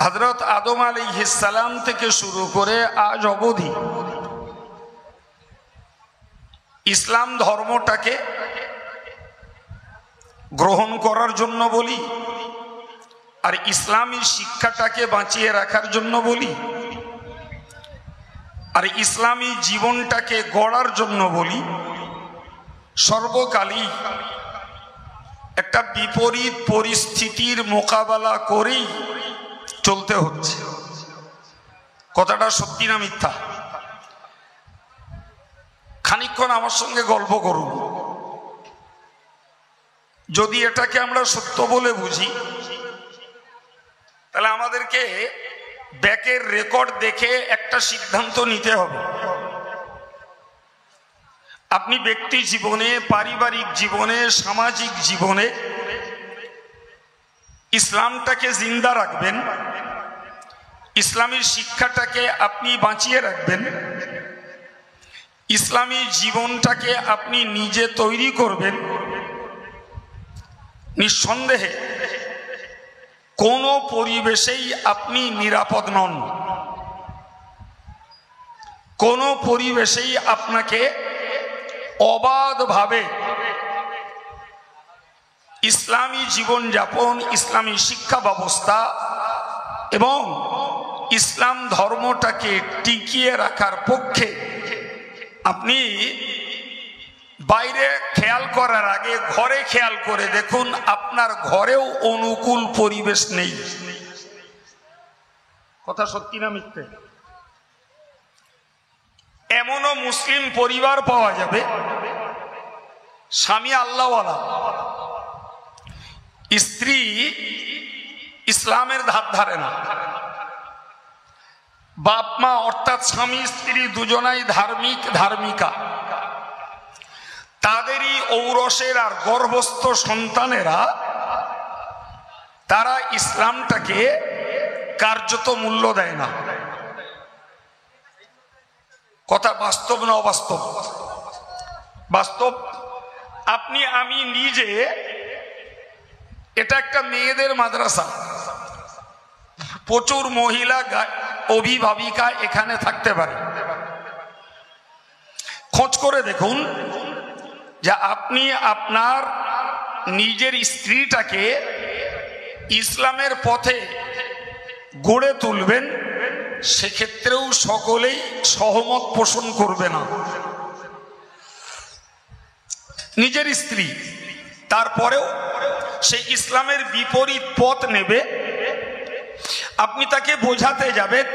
হযরত আদম আলাইহিস সালাম থেকে শুরু করে আজ অবধি ইসলাম ধর্মটাকে গ্রহণ করার জন্য বলি, আর ইসলামী শিক্ষাটাকে বাঁচিয়ে রাখার জন্য বলি, আর ইসলামী জীবনটাকে গড়ার জন্য বলি, সর্বকালই একটা বিপরীত পরিস্থিতির মোকাবেলা করেই চলতে হচ্ছে। কথাটা সত্যি না মিথ্যা? খানিকক্ষণ আমার সঙ্গে গল্প করুন। যদি এটাকে আমরা সত্য বলে বুঝি, তাহলে আমাদেরকে ব্যাকের রেকর্ড দেখে একটা সিদ্ধান্ত নিতে হবে। আপনি ব্যক্তি জীবনে, পারিবারিক জীবনে, সামাজিক জীবনে ইসলামটাকে জিন্দা রাখবেন, ইসলামী শিক্ষাটাকে আপনি বাঁচিয়ে রাখবেন, ইসলামী জীবনটাকে আপনি নিজে তৈরি করবেন। নিঃসন্দেহে কোনো পরিবেশেই আপনি নিরাপদ নন, কোনো পরিবেশেই আপনাকে অবাধভাবে ইসলামী জীবনযাপন, ইসলামী শিক্ষা ব্যবস্থা এবং ইসলাম ধর্মটাকে টিকিয়ে রাখার পক্ষে আপনি বাইরে খেয়াল করার আগে ঘরে খেয়াল করে দেখুন, আপনার ঘরেও অনুকূল পরিবেশ নেই। কথা সত্যি না মিথ্যে? এমনও মুসলিম পরিবার পাওয়া যাবে, স্বামী আল্লাহওয়ালা, স্ত্রী ইসলামের ধার ধারে না, বাপ মা অর্থাৎ স্বামী স্ত্রী দুজনাই ধার্মিক ধার্মিকা, তাদেরই ঔরসের আর গর্ভস্থ সন্তানেরা তারা ইসলামটাকে কার্যত মূল্য দেয় না। কথা বাস্তব না অবাস্তব? বাস্তব। আপনি আমি নিজে, এটা একটা মেয়েদের মাদ্রাসা, প্রচুর মহিলা অভিভাবিকা এখানে থাকতে পারে। খোঁজ করে দেখুন যে আপনি আপনার নিজের স্ত্রীটাকে ইসলামের পথে গড়ে তুলবেন, সেক্ষেত্রেও সকলেই সহমত পোষণ করবে না। নিজের স্ত্রী, তারপরেও সে ইসলামের বিপরীত পথ নেবে, আপনি তাকে বোঝাতে যাবেন,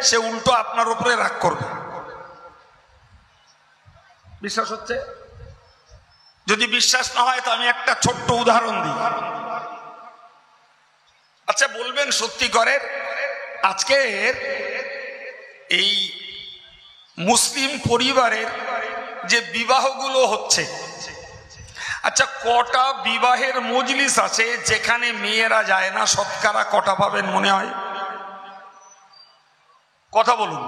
সে উল্টো আপনার উপরে রাগ করবে। বিশ্বাস হচ্ছে? যদি বিশ্বাস না হয় তো আমি একটা ছোট্ট উদাহরণ দিই। আচ্ছা বলবেন সত্যি করে, আজকের এই মুসলিম পরিবারের যে বিবাহগুলো হচ্ছে, আচ্ছা কটা বিবাহের মজলিস আছে যেখানে মেয়েরা যায় না? শতকরা কটা পাবেন মনে হয়? কথা বলুন।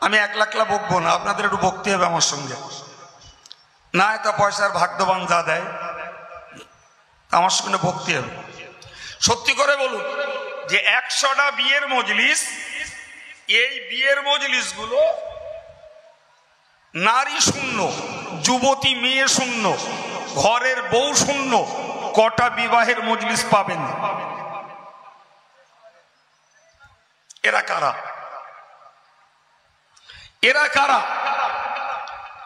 আমি এক লাখলা বকবো না, আপনাদের একটু বকতে হবে আমার সঙ্গে। না এটা পয়সার ভাগ্যবান যা দেয়, আমার সঙ্গে বকতে হবে। সত্যি করে বলুন যে 100টা বিয়ের মজলিস, এই বিয়ের মজলিসগুলো নারী শূন্য, যুবতী মেয়ে শূন্য, ঘরের বউ শূন্য, কটা বিবাহের মজলিস পাবেন? এরা কারা? এরা কারা?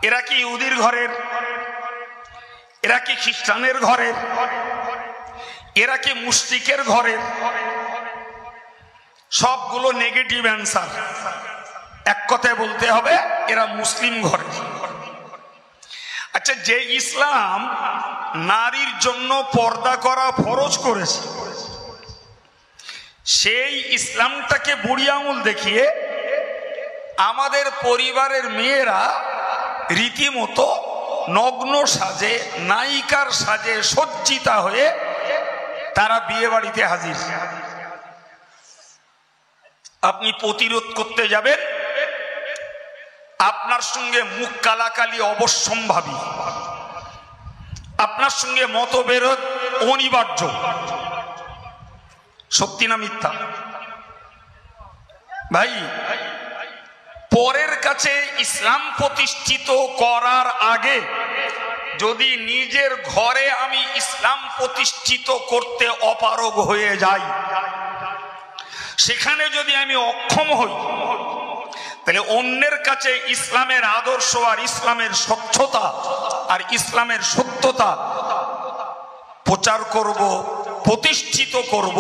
এরা কি ইহুদির ঘরের? এরা কি খ্রিস্টানের ঘরের? এরা কি মুশরিকের ঘরের? সবগুলো নেগেটিভ অ্যান্সার। এক কথায় বলতে হবে এরা মুসলিম ঘরের। আচ্ছা, যে ইসলাম নারীর জন্য পর্দা করা ফরজ করেছে, সেই ইসলামটাকে বুড়ি আঙুল দেখিয়ে আমাদের পরিবারের মেয়েরা রীতিমতো নগ্ন সাজে, নায়িকার সাজে সজ্জিতা হয়ে তারা বিয়ে বাড়িতে হাজির। আপনি প্রতিরোধ করতে যাবেন, আপনার সঙ্গে মুখ কালাকালি অবশ্যম্ভাবী, আপনার সঙ্গে মতবিরোধ অনিবার্য। সত্যি না মিথ্যা? ভাই, পরের কাছে ইসলাম প্রতিষ্ঠিত করার আগে যদি নিজের ঘরে আমি ইসলাম প্রতিষ্ঠিত করতে অপারগ হয়ে যাই, সেখানে যদি আমি অক্ষম হই, তাহলে অন্যের কাছে ইসলামের আদর্শ আর ইসলামের স্বচ্ছতা আর ইসলামের সত্যতা প্রচার করব, প্রতিষ্ঠিত করব,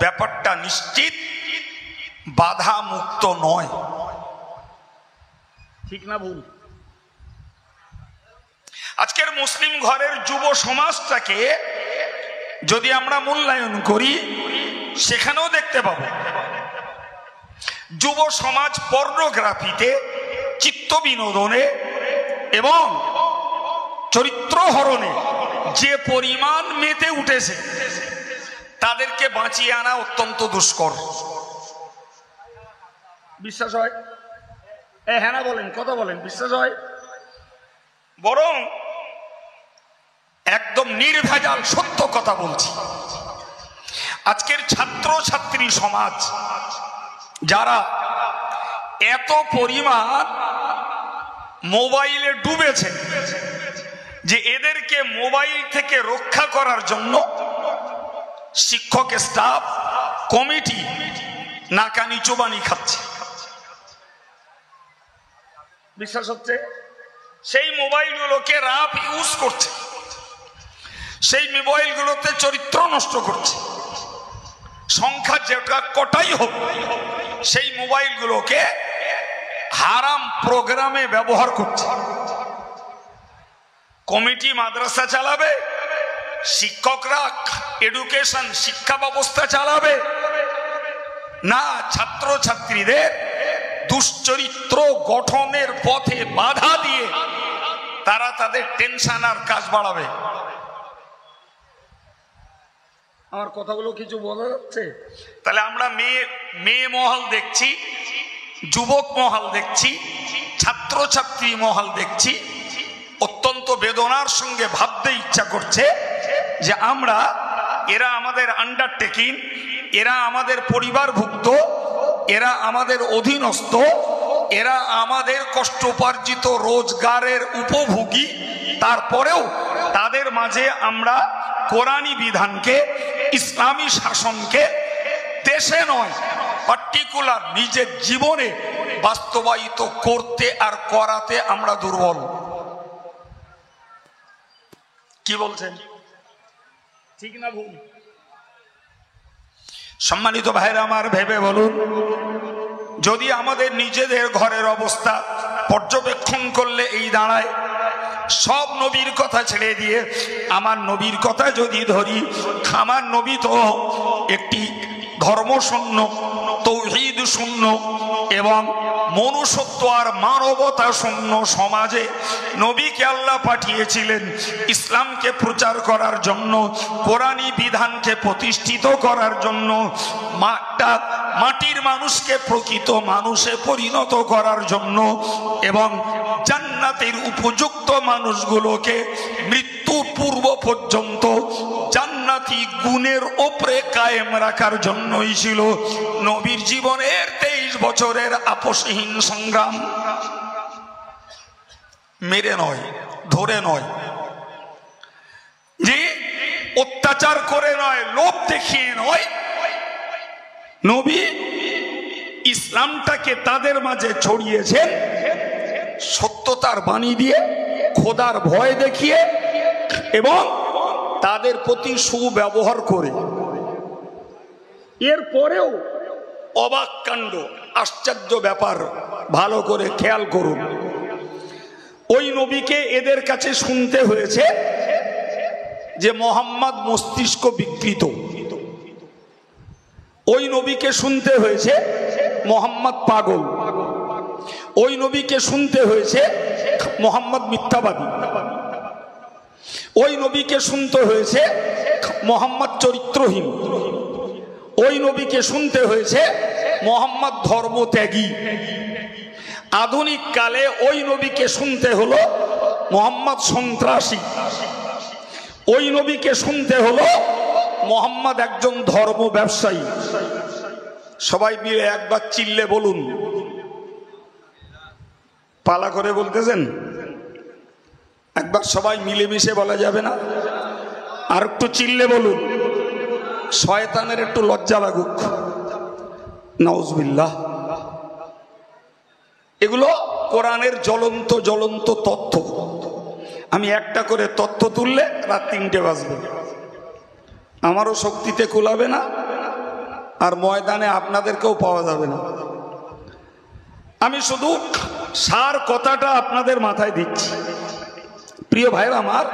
ব্যাপারটা নিশ্চিত বাধা মুক্ত নয়। ঠিক না ভুল? আজকের মুসলিম ঘরের যুব সমাজটাকে যদি আমরা মূল্যায়ন করি, সেখানেও দেখতে পাবো যুব সমাজ পর্নোগ্রাফিতে, চিত্ত বিনোদনে এবং চরিত্র হরণে যে পরিমাণ মেতে উঠেছে, তাদেরকে বাঁচিয়ে আনা অত্যন্ত দুষ্কর। বিশ্বাস হয়? হ্যাঁ না বলেন, কথা বলেন, বিশ্বাস হয়? বরং একদম নির্ভেজাল সত্য কথা বলছি, আজকের ছাত্র ছাত্রী সমাজ যারা এত পরিমাণ মোবাইলে ডুবেছে যে এদেরকে মোবাইল থেকে রক্ষা করার জন্য শিক্ষক, স্টাফ, কমিটি নাকানি চোবানি খাচ্ছে। বিশ্বাস হচ্ছে? সেই মোবাইলগুলোকে রাফ ইউজ করছে, সেই মোবাইলগুলোতে চরিত্র নষ্ট করছে। সংখ্যা যেটা কটাই হোক, সেই মোবাইলগুলোকে হারাম প্রোগ্রামে ব্যবহার করছে। কমিটি মাদ্রাসা চালাবে, শিক্ষকরা এডুকেশন শিক্ষা ব্যবস্থা চালাবে না, ছাত্র ছাত্রীদের দুশ্চরিত্র গঠনের পথে বাধা দিয়ে তারা তাদের টেনশন আর কাজ বাড়াবে। আমার কথাগুলো কিছু বোঝা যাচ্ছে? তাহলে আমরা মেয়ে মহল দেখছি, যুবক মহল দেখছি, ছাত্র ছাত্রী মহল দেখছি। অত্যন্ত বেদনার সঙ্গে ভাবতে ইচ্ছা করছে যে এরা আমাদের আন্ডারটেকিং, এরা আমাদের পরিবারভুক্ত, এরা আমাদের অধীনস্থ, এরা আমাদের কষ্টোপার্জিত রোজগারের উপভোগী। তারপরেও তাদের মাঝে আমরা কোরআনী বিধানকে, ইসলামী শাসনকে দেশে নয়, পার্টিকুলার নিজের জীবনে বাস্তবায়িত করতে আর করাতে আমরা দুর্বল। কি বলছেন? ঠিক না ভুল? সম্মানিত ভাইরা আমার, ভেবে বলুন, যদি আমাদের নিজেদের ঘরের অবস্থা পর্যবেক্ষণ করলে এই দাঁড়ায়, সব নবীর কথা ছেড়ে দিয়ে আমার নবীর কথা যদি ধরি, আমার নবী তো একটি ধর্মশূন্য, তৌহিদ শূন্য এবং মনুষ্যত্ব আর মানবতা শূন্য সমাজে নবীকে আল্লাহ পাঠিয়েছিলেন ইসলামকে প্রচার করার জন্য, কোরআনী বিধানকে প্রতিষ্ঠিত করার জন্য, মাটির মানুষকে প্রকৃত মানুষে পরিণত করার জন্য এবং জান্নাতের উপযুক্ত মানুষগুলোকে মৃত্যু পূর্ব পর্যন্ত জান্নাতি গুণের ওপরে কায়েম রাখার জন্যই ছিল নবীর জীবনের 23 বছরের আপোষহীন সংগ্রাম। মেরে নয়, ধরে নয়, যে অত্যাচার করে নয়, লোভ দেখিয়ে নয়, নবী ইসলামটাকে তাদের মাঝে ছড়িয়েছেন সত্যতার বাণী দিয়ে, খোদার ভয় দেখিয়ে এবং তাদের প্রতি সুব্যবহার করে। এরপরেও অবাক কাণ্ড, আশ্চর্য ব্যাপার, ভালো করে খেয়াল করুন, ওই নবীকে এদের কাছে শুনতে হয়েছে যে মোহাম্মদ মস্তিষ্ক বিকৃত, ওই নবীকে শুনতে হয়েছে মোহাম্মদ পাগল, ওই নবীকে শুনতে হয়েছে মোহাম্মদ মিথ্যাবাদী, ওই নবীকে শুনতে হয়েছে মোহাম্মদ চরিত্রহীন, ওই নবীকে শুনতে হয়েছে মোহাম্মদ ধর্মত্যাগী। আধুনিক কালে ওই নবীকে শুনতে হলো মোহাম্মদ সন্ত্রাসী, ওই নবীকে শুনতে হলো মোহাম্মদ একজন ধর্ম ব্যবসায়ী। সবাই মিলে একবার চিল্লে বলুন। পালা করে বলতেছেন? একবার সবাই মিলেমিশে বলা যাবে না? আর একটু চিল্লে বলুন, শয়তানের একটু লজ্জা লাগুক। নাউজুবিল্লাহ। এগুলো কোরআনের জ্বলন্ত জ্বলন্ত তথ্য। আমি একটা করে তথ্য তুললে রাত 3টে বাজবে, আমারও শক্তিতে কুলাবে না, আর ময়দানে আপনাদেরকেও পাওয়া যাবে না। আমি শুধু সার কথাটা আপনাদের মাথায় দিচ্ছি। প্রিয় ভাইরা আমার,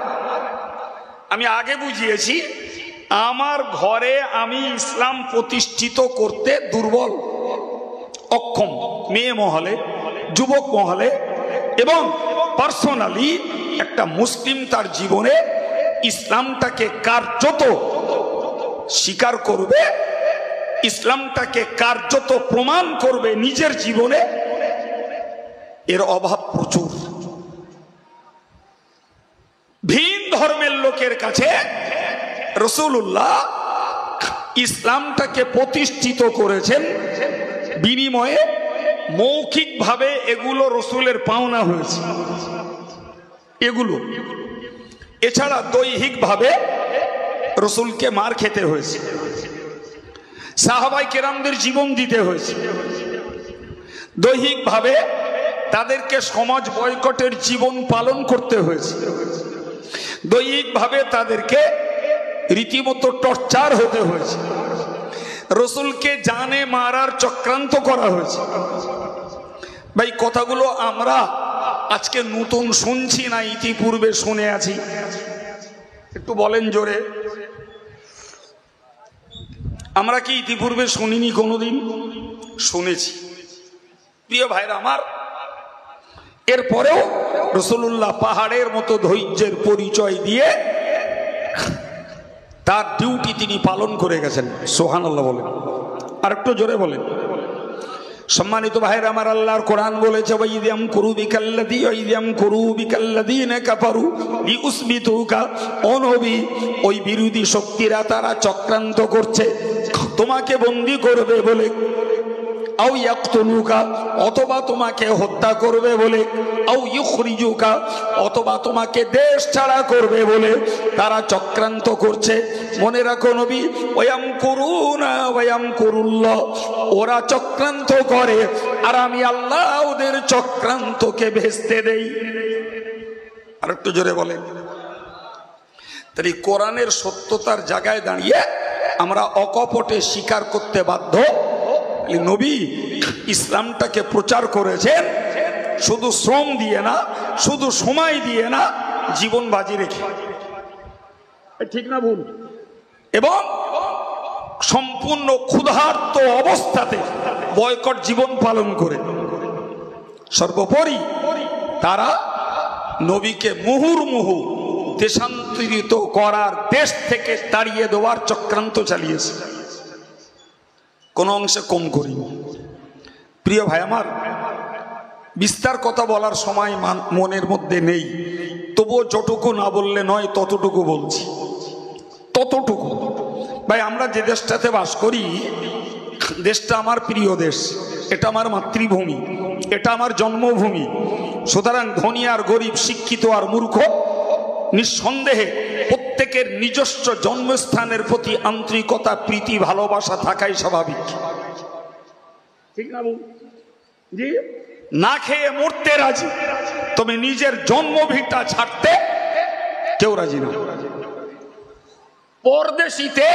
আমি আগে বুঝিয়েছি, আমার ঘরে আমি ইসলাম প্রতিষ্ঠিত করতে দুর্বল, অক্ষম, মেয়ে মহলে, যুবক মহলে, এবং পার্সোনালি একটা মুসলিম তার জীবনে ইসলামটাকে কার্যত স্বীকার করবে, ইসলামটাকে কার্যত প্রমাণ করবে নিজের জীবনে, এর অভাব প্রচুর। ভিন ধর্মের লোকের কাছে রাসূলুল্লাহ ইসলামটাকে প্রতিষ্ঠিত করেছেন, বিনিময়ে মৌখিকভাবে এগুলো রসুলের পাওনা হয়েছে, এগুলো। এছাড়া দৈহিকভাবে রসুলকে মার খেতে হয়েছে, সাহাবায়ে কেরামদের জীবন দিতে হয়েছে, দৈহিকভাবে তাদেরকে সমাজ বয়কটের জীবন পালন করতে হয়েছে, দৈহিকভাবে তাদেরকে রীতিমতো টর্চার হতে হয়েছে, রসুলকে জানে মারার চক্রান্ত করা হয়েছে। ভাই, কথাগুলো আমরা আজকে নতুন শুনছি না, ইতিপূর্বে শুনে আছি? একটু বলেন জোরে। আমরা কি ইতিপূর্বে শুনিনি? কোনোদিন শুনেছি। প্রিয় ভাইরা আমার, এরপরেও রাসূলুল্লাহ পাহাড়ের মতো ধৈর্যের পরিচয় দিয়ে তার ডিউটি তিনি পালন করে গেছেন। সুবহানাল্লাহ বলেন, আর একটু জোরে বলেন। সম্মানিত ভাইরা আমার, আল্লাহর কোরআন বলেছে, ওয়াইযাম কুরুবিকাল্লাযী ওয়াইযাম কুরুবিকাল্লাযীনা কাফারু লিউসবিতুকা। ও নবী, ওই বিরোধী শক্তিরা তারা চক্রান্ত করছে তোমাকে বন্দী করবে বলে, আও ইয়াকতুলুকা, অথবা তোমাকে হত্যা করবে বলে, আও ইউখরিজুকা, অথবা তোমাকে দেশ ছাড়া করবে বলে তারা চক্রান্ত করছে। মনে রাখো নবী, ওয়ায়ামকুরুনা ওয়ায়ামকুরুল্লাহ, ওরা চক্রান্ত করে আর আমি আল্লাহ ওদের চক্রান্তকে ভেস্তে দেই। আর একটু জোরে বলেন। তাই কোরআনের সত্যতার জায়গায় দাঁড়িয়ে আমরা অকপটে স্বীকার করতে বাধ্য, নবী ইসলামটাকে প্রচার করেছেন শুধু শ্রম দিয়ে না, শুধু সময় দিয়ে না, জীবন বাজি রেখে। ঠিক না ভুল? এবং সম্পূর্ণ ক্ষুধার্ত অবস্থাতে বয়কট জীবন পালন করে। সর্বোপরি তারা নবীকে মুহুর্মুহু দেশান্তরিত করার, দেশ থেকে তাড়িয়ে দেওয়ার চক্রান্ত চালিয়েছে, কোনো অংশে কম করি। প্রিয় ভাই আমার, বিস্তার কথা বলার সময় মনের মধ্যে নেই, তবুও যতটুকু না বললে নয় ততটুকু বলছি, ততটুকু। ভাই, আমরা যে দেশটাতে বাস করি, দেশটা আমার প্রিয় দেশ, এটা আমার মাতৃভূমি, এটা আমার জন্মভূমি। সুতরাং ধনী আর গরিব, শিক্ষিত আর মূর্খ, নিঃসন্দেহে প্রত্যেকের নিজস্ব জন্মস্থানের প্রতি আন্তরিকতা, প্রীতি, ভালোবাসা থাকাই স্বাভাবিক। ঠিক না বল? জি। না খেয়ে মরতে রাজি, তবে নিজের জন্মভিটা ছাড়তে কেউ রাজি না। পরদেশিতে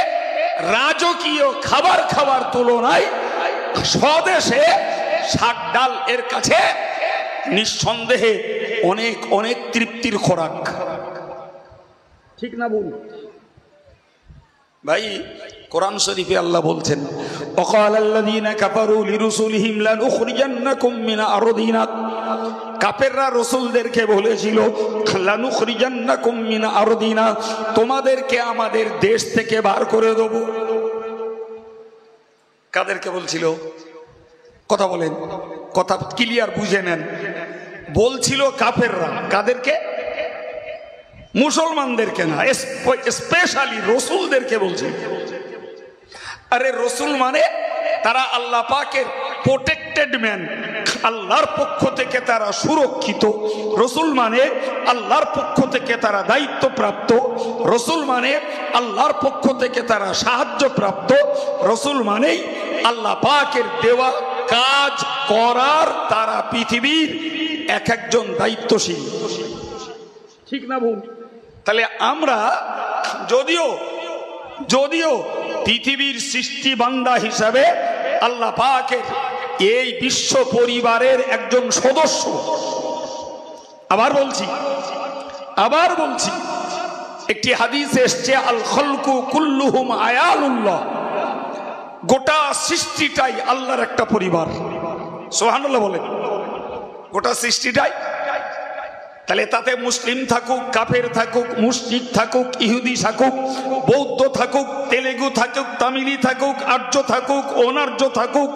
রাজকীয় খাবার খাবার তুলনায় স্বদেশে শাক ডাল এর কাছে নিঃসন্দেহে অনেক অনেক তৃপ্তির খোরাক। ঠিক না বল? ভাই, কোরআন শরীফে আল্লাহ বলছেন, ওয়াকালাল্লাযীনা কাফারু লিরুসুলিহিম লানুখরিজান্নাকুম মিন আরদিনা। কাফেররা রাসূলদেরকে বলেছিল, লানুখরিজান্নাকুম মিন আরদিনা, তোমাদেরকে আমাদের দেশ থেকে বার করে দেব। কাদেরকে বলছিল? কথা বলেন, কথা ক্লিয়ার বুঝে নেন। বলছিল কাফেররা। কাদেরকে? মুসলমানদেরকে না, স্পেশালি রসুলদেরকে বলছে। আরে রসুল মানে তারা আল্লাহ পাকের প্রোটেক্টেড ম্যান, আল্লাহর পক্ষ থেকে তারা সুরক্ষিত। রসুল মানে আল্লাহর পক্ষ থেকে তারা দায়িত্বপ্রাপ্ত। রসুল মানে আল্লাহর পক্ষ থেকে তারা সাহায্যপ্রাপ্ত। রসুল মানেই আল্লাহ পাকের দেওয়া কাজ করার তারা পৃথিবীর এক একজন দায়িত্বশীল। ঠিক না ভুল? তাহলে আমরা যদিও পৃথিবীর সৃষ্টি বান্দা হিসাবে আল্লাহ পাকের এই বিশ্ব পরিবারের একজন সদস্য। আবার বলছি একটি হাদিসে এসছে, আল খলকু কুল্লুহুম আয়ালুল্লাহ, গোটা সৃষ্টিটাই আল্লাহর একটা পরিবার। সুবহানাল্লাহ বলেন, গোটা সৃষ্টিটাই। তাহলে তাতে মুসলিম থাকুক, কাফের থাকুক, মুশরিক থাকুক, ইহুদি থাকুক, বৌদ্ধ থাকুক, তেলেগু থাকুক, তামিলি থাকুক, আর্য থাকুক, অনার্য থাকুক,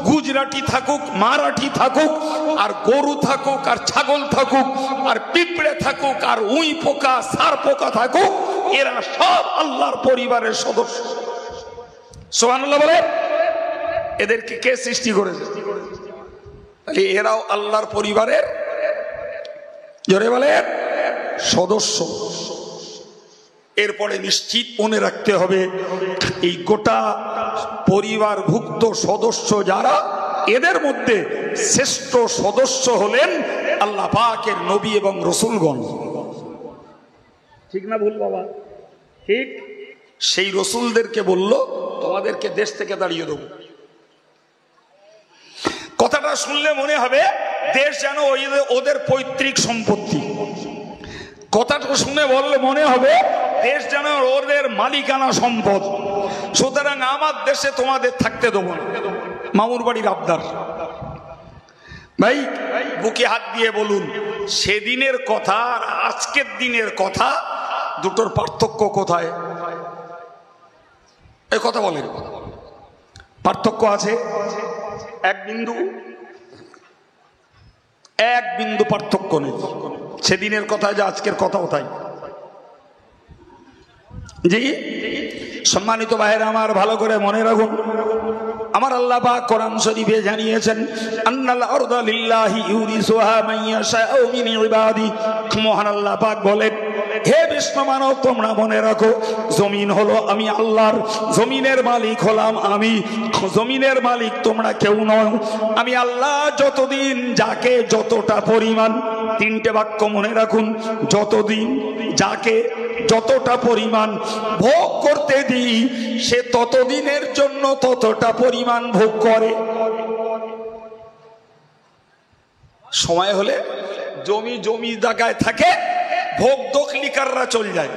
গুজরাটি থাকুক, মারাঠি থাকুক, আর গরু থাকুক, আর ছাগল থাকুক, আর পিঁপড়ে থাকুক, আর উই পোকা সার পোকা থাকুক, এরা সব আল্লাহর পরিবারের সদস্য। সুবহানাল্লাহ বলে, এদেরকে কে সৃষ্টি করেছে? তাহলে এরাও আল্লাহর পরিবারের, জোরে বলে, সদস্য। এরপরে নিশ্চিত মনে রাখতে হবে, এই গোটা পরিবারভুক্ত সদস্য যারা, এদের মধ্যে শ্রেষ্ঠ সদস্য হলেন আল্লাহ পাকের নবী এবং রসুলগণ। ঠিক না ভুল বাবা? ঠিক। সেই রসুলদেরকে বলল, তোমাদেরকে দেশ থেকে তাড়িয়ে দেব। কথাটা শুনলে মনে হবে দেশ যেন ওদের পৈতৃক সম্পত্তি। কথাটা শুনে বললে মনে হবে দেশ যেন ওদের মালিকানা সম্পদ। সুতরাং আমার দেশে তোমাদের থাকতে দেবো না। মামুর বাড়ির আবদার। ভাই বুকে হাত দিয়ে বলুন, সেদিনের কথা আর আজকের দিনের কথা, দুটোর পার্থক্য কোথায়? এই কথা বলেন। পার্থক্য আছে এক বিন্দু পার্থক্য নেই। সেদিনের কথা যে আজকের কথাও তাই। জি সম্মানিত ভাইরা আমার, ভালো করে মনে রাখুন, আমার আল্লাহ পাক কোরআন শরীফে জানিয়েছেন, আন্নাল আরদা লিল্লাহি ইউরিসুহা মান ইয়াশাউ মিন ইবাদি। মহান আল্লাহ পাক বলেন, হে বিশ্ব মানব, তোমরা মনে রাখো, জমিন হলো আমি আল্লাহর, জমিনের মালিক হলাম আমি। জমিনের মালিক তোমরা কেউ নয়, আমি আল্লাহ। যতদিন যাকে যতটা পরিমাণ, তিনটে বাক্য মনে রাখুন, যতদিন যাকে যতটা পরিমাণ ভোগ করতে দিই, সে ততদিনের জন্য ততটা পরিমাণ ভোগ করে। সময় হলে জমি জায়গায় থাকে, ভোগ দখলিকাররা চলে যায়,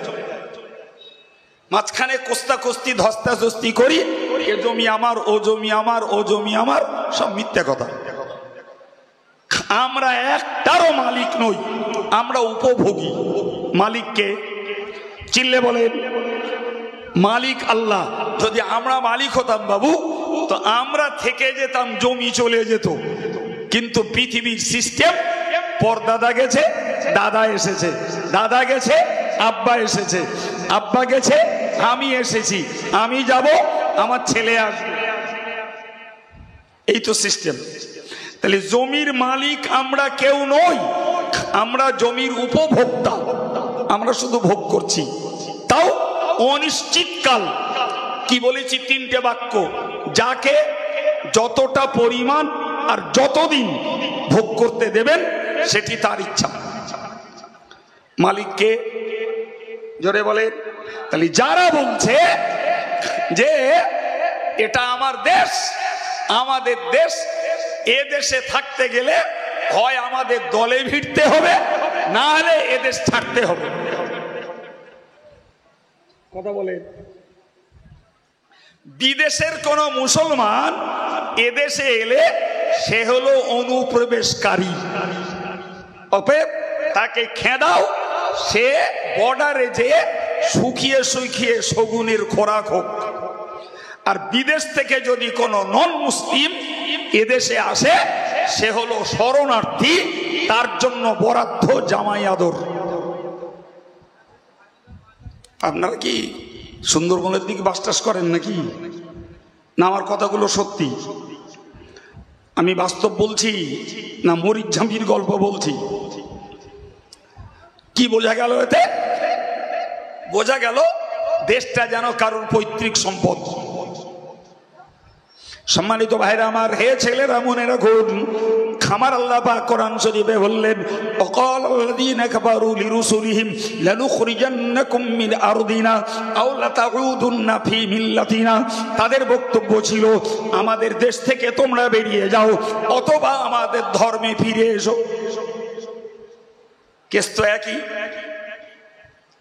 মাঝখানে কোস্তাকস্তি ধস্তাধস্তি করি, এ জমি আমার, ও জমি আমার, ও জমি আমার, সব মিথ্যা কথা। আমরা একটারও মালিক নই, আমরা উপভোগী। মালিককে চিল্লে বলেন, মালিক আল্লাহ। যদি আমরা মালিক হতাম বাবু, তো আমরা থেকে যেতাম, জমি চলে যেত। কিন্তু পৃথিবীর সিস্টেম, পরদাদা গেছে, দাদা এসেছে, দাদা গেছে, আব্বা এসেছে, আব্বা গেছে, আমি এসেছি, আমি যাব, আমার ছেলে আসবে, এই তো সিস্টেম। তাহলে জমির মালিক আমরা কেউ নই, আমরা জমির উপভোক্তা। আমরা শুধু ভোগ করছি, তাও অনিশ্চিতকাল। কি বলেছি? তিনটে বাক্য, যাকে যতটা পরিমাণ আর যতদিন ভোগ করতে দেবেন সেটি তার ইচ্ছা। মালিককে জোরে বলে। তাহলে যারা বলছে যে এটা আমার দেশ, আমাদের দেশ, এ দেশে থাকতে গেলে হয় আমাদের দলে ভিড়তে হবে, না হলে এ দেশ ছাড়তে হবে। কথা বলে, বিদেশের কোন মুসলমান এদেশে এলে সে হলো অনুপ্রবেশকারী, অতএব তাকে খেদাও, সে বর্ডারে যেয়ে শুকিয়ে শুকিয়ে শগুনের খোরাক হোক। আর বিদেশ থেকে যদি কোনো নন মুসলিম এদেশে আসে, সে হলো শরণার্থী, তার জন্য বরাদ্দ জামাই আদর। আপনারা কি সুন্দরবনের দিকে বাস টাস করেন নাকি? না আমার কথাগুলো সত্যি? আমি বাস্তব বলছি না মরিচ ঝাঁপির গল্প বলছি? কি বোঝা গেল এতে? বোঝা গেল দেশটা যেন কারোর পৈতৃক সম্পদ। সম্মানিত ভাইরা আমার, হে ছেলেরা মনে রাখুন, খামার আল্লাহ পাক কোরআন শরীফে বললেন, ওয়াকাল আল্লাযীনা কাফারু লিরুসুলিহিম লানুখরিজান্নাকুম মিন আরদিনা আও লাতাউদুন্না ফি মিল্লাতিনা। তাদের বক্তব্য ছিল, আমাদের দেশ থেকে তোমরা বেরিয়ে যাও অথবা আমাদের ধর্মে ফিরে এসো। কেস তো একই,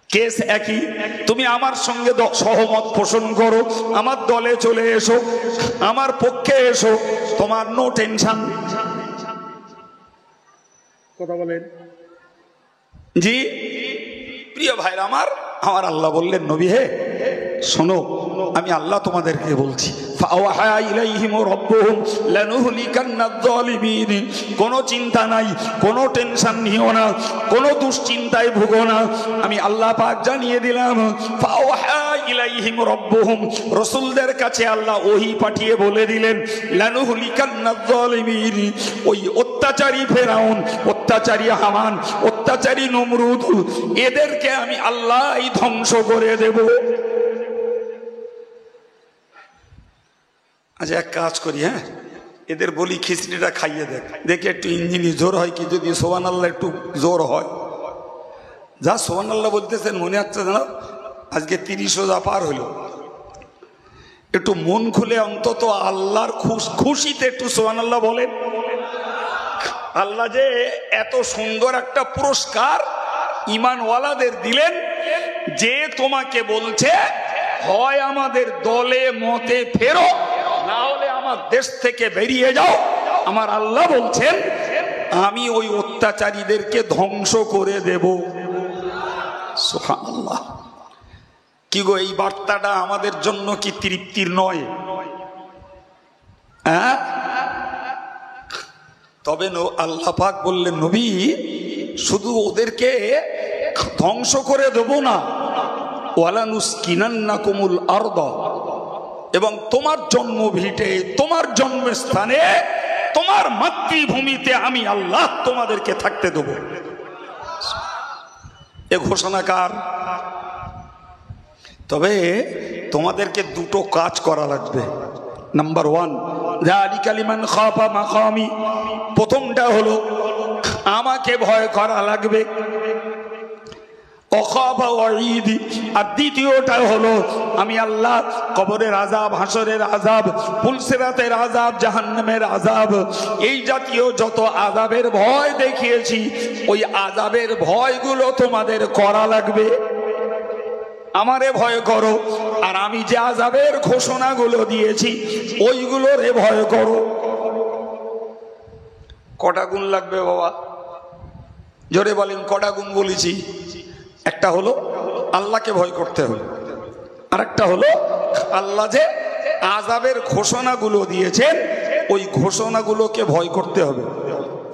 কেস একই। তুমি আমার সঙ্গে সহমত পোষণ করো, আমার দলে চলে এসো, আমার পক্ষে এসো, তোমার নো টেনশন। কথা বলেন জি। প্রিয় ভাইরা আমার, আমার আল্লাহ বললেন, নবী হে শোনো, আমি আল্লাহ তোমাদেরকে বলছি, ফাওয়াহা ইলাইহিম রাব্বুহুম লানুহলিকান্নায যালিমিন। কোনো চিন্তা নাই, কোনো টেনশন নিও না, কোনো দুশ্চিন্তায় ভুগো না। আমি আল্লাহ পাক জানিয়ে দিলাম, ফাওয়াহা ইলাইহিম রাব্বুহুম, রাসূলদের কাছে আল্লাহ ওহী পাঠিয়ে বলে দিলেন, লানুহলিকান্নায যালিমিন, ওই অত্যাচারী ফেরাউন, অত্যাচারী হামান, অত্যাচারী নমরুদ, এদেরকে আমি আল্লাহই ধ্বংস করে দেব। আচ্ছা এক কাজ করি, হ্যাঁ এদের বলি খিচড়িটা খাইয়ে দেখ, দেখে একটু ইঞ্জিনি জোর হয় কি, যদি সুবহানাল্লাহ একটু জোর হয়। যা সুবহানাল্লাহ বলতেছেন মনে হচ্ছে জানো আজকে 30 রোজা পার হলো। একটু মন খুলে অন্তত আল্লাহর খুশিতে একটু সুবহানাল্লাহ বলেন। আল্লাহ যে এত সুন্দর একটা পুরস্কার ঈমানওয়ালাদের দিলেন, যে তোমাকে বলছে হয় আমাদের দলে মতে ফেরো, না হলে আমার দেশ থেকে বেরিয়ে যাও। আমার আল্লাহ বলছেন, আমি ওই অত্যাচারীদেরকে ধ্বংস করে দেব। সুবহানাল্লাহ। কি গো, এই বার্তাটা আমাদের জন্য কি তৃপ্তির নয়? হ্যাঁ, তবে আল্লাহ পাক বললেন, নবী শুধু ওদেরকে ধ্বংস করে দেব না, ওয়ালানুসকিনান্নাকুমুল আরদ, এবং তোমার জন্মভিটে, তোমার জন্মস্থানে, তোমার মাতৃভূমিতে আমি আল্লাহ তোমাদেরকে থাকতে দেব। এ ঘোষণা কার? তবে তোমাদেরকে দুটো কাজ করা লাগবে। নাম্বার 1, যালিকা লিমান খাফা মাকামি, প্রথমটা হলো আমাকে ভয় করা লাগবে, আর দ্বিতীয়টা হলো আমি আল্লাহ কবরের আযাব, হাসরের আযাব, পুলসিরাতের আযাব, জাহান্নামের আযাব, এই জাতীয় যত আযাবের ভয় দেখিয়েছি, ওই আযাবের ভয়গুলো তোমাদের করা লাগবে। আমারে ভয় করো, আর আমি যে আযাবের ঘোষণাগুলো দিয়েছি ওইগুলোর ভয় করো। কটা গুণ লাগবে বাবা? জোরে বলেন, কটা গুণ বলেছি? একটা হলো আল্লাহকে ভয় করতে হবে, আর একটা হলো আল্লাহ যে আযাবের ঘোষণাগুলো দিয়েছেন ওই ঘোষণাগুলোকে ভয় করতে হবে।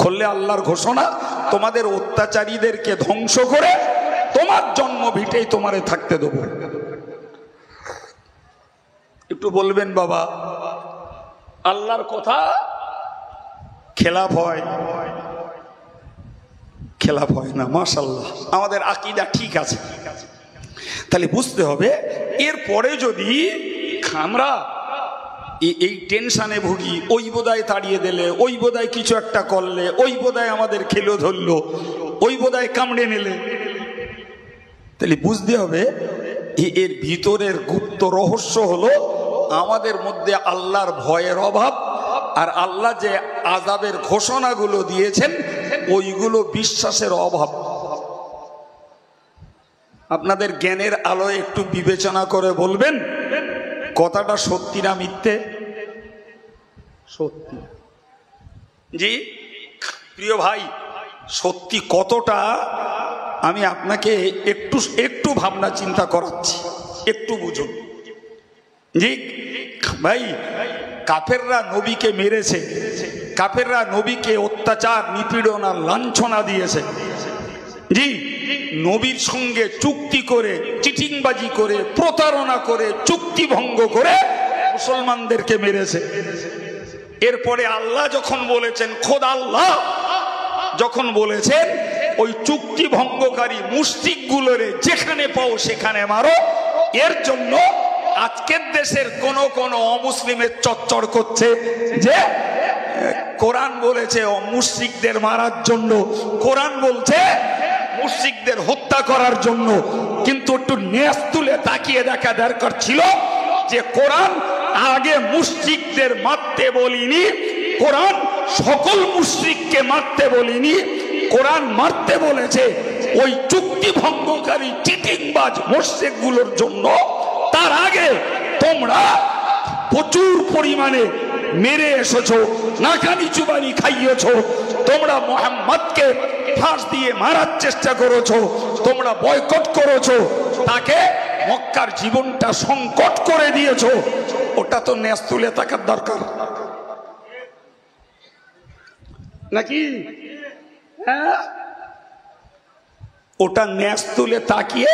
খুললে আল্লাহর ঘোষণা, তোমাদের অত্যাচারীদেরকে ধ্বংস করে তোমার জন্মভিটেই তোমারে থাকতে দেবো। একটু বলবেন বাবা, আল্লাহর কথা খেলাফ হয়? খেলাফ হয় না, মাশাআল্লাহ, আমাদের আকীদা ঠিক আছে। তাহলে বুঝতে হবে, এরপরে যদি আমরা এই টেনশনে ভুগি, ওই বোধহয় তাড়িয়ে দিলে, ওই বোধহয় কিছু একটা করলে, ওই বোধহয় আমাদের খেলো ধরলো, ওই বোধহয় কামড়ে নিলে, তাহলে বুঝতে হবে এর ভিতরের গুপ্ত রহস্য হলো আমাদের মধ্যে আল্লাহর ভয়ের অভাব, আর আল্লাহ যে আযাবের ঘোষণাগুলো দিয়েছেন ওইগুলো বিশ্বাসের অভাব। আপনাদের জ্ঞানের আলোয় একটু বিবেচনা করে বলবেন কথাটা সত্যি না মিথ্যে? সত্যি। জি প্রিয় ভাই, সত্যি কতটা আমি আপনাকে একটু একটু ভাবনা চিন্তা করাচ্ছি, একটু বুঝুন। জি ভাই, কাফেররা নবীকে মেরেছে, কাফেররা নবীকে অত্যাচার, নিপীড়ন আর লাঞ্ছনা দিয়েছে। জি, নবীর সঙ্গে চুক্তি করে, চিটিংবাজি করে, প্রতারণা করে, চুক্তি ভঙ্গ করে মুসলমানদেরকে মেরেছে। এরপরে আল্লাহ যখন বলেছেন, খোদা আল্লাহ যখন বলেছেন ওই চুক্তি ভঙ্গকারী মুশরিকগুলোরে যেখানে পাও সেখানে মারো, এর জন্য আজকের দেশের কোন কোন অমুসলিমের চচ্চড় করছে যে কোরআন বলেছে মুশরিকদের মারার জন্য, কোরআন বলছে মুশরিকদের হত্যা করার জন্য। কিন্তু একটু নেস তুলে তাকিয়ে দেখা দরকার ছিল যে কোরআন আগে মুশরিকদের মারতে বলিনি, কোরআন সকল মুশরিককে মারতে বলিনি, কোরআন মারতে বলেছে ওই চুক্তি ভঙ্গকারী চিটিংবাজ মুশরিকগুলোর জন্য। তার আগে তোমরা প্রচুর পরিমাণে মেরে এসেছো, নাকানি চুবানি খাইয়েছো, তোমরা মুহাম্মদকে ফাঁস দিয়ে মারার চেষ্টা করেছো, তোমরা বয়কট করেছো, তাকে মক্কার জীবনটা সংকট করে দিয়েছো। ওটা তো নেস তুলে থাকার দরকার নাকি? হ্যাঁ, ওটা নেস তুলে তাকিয়ে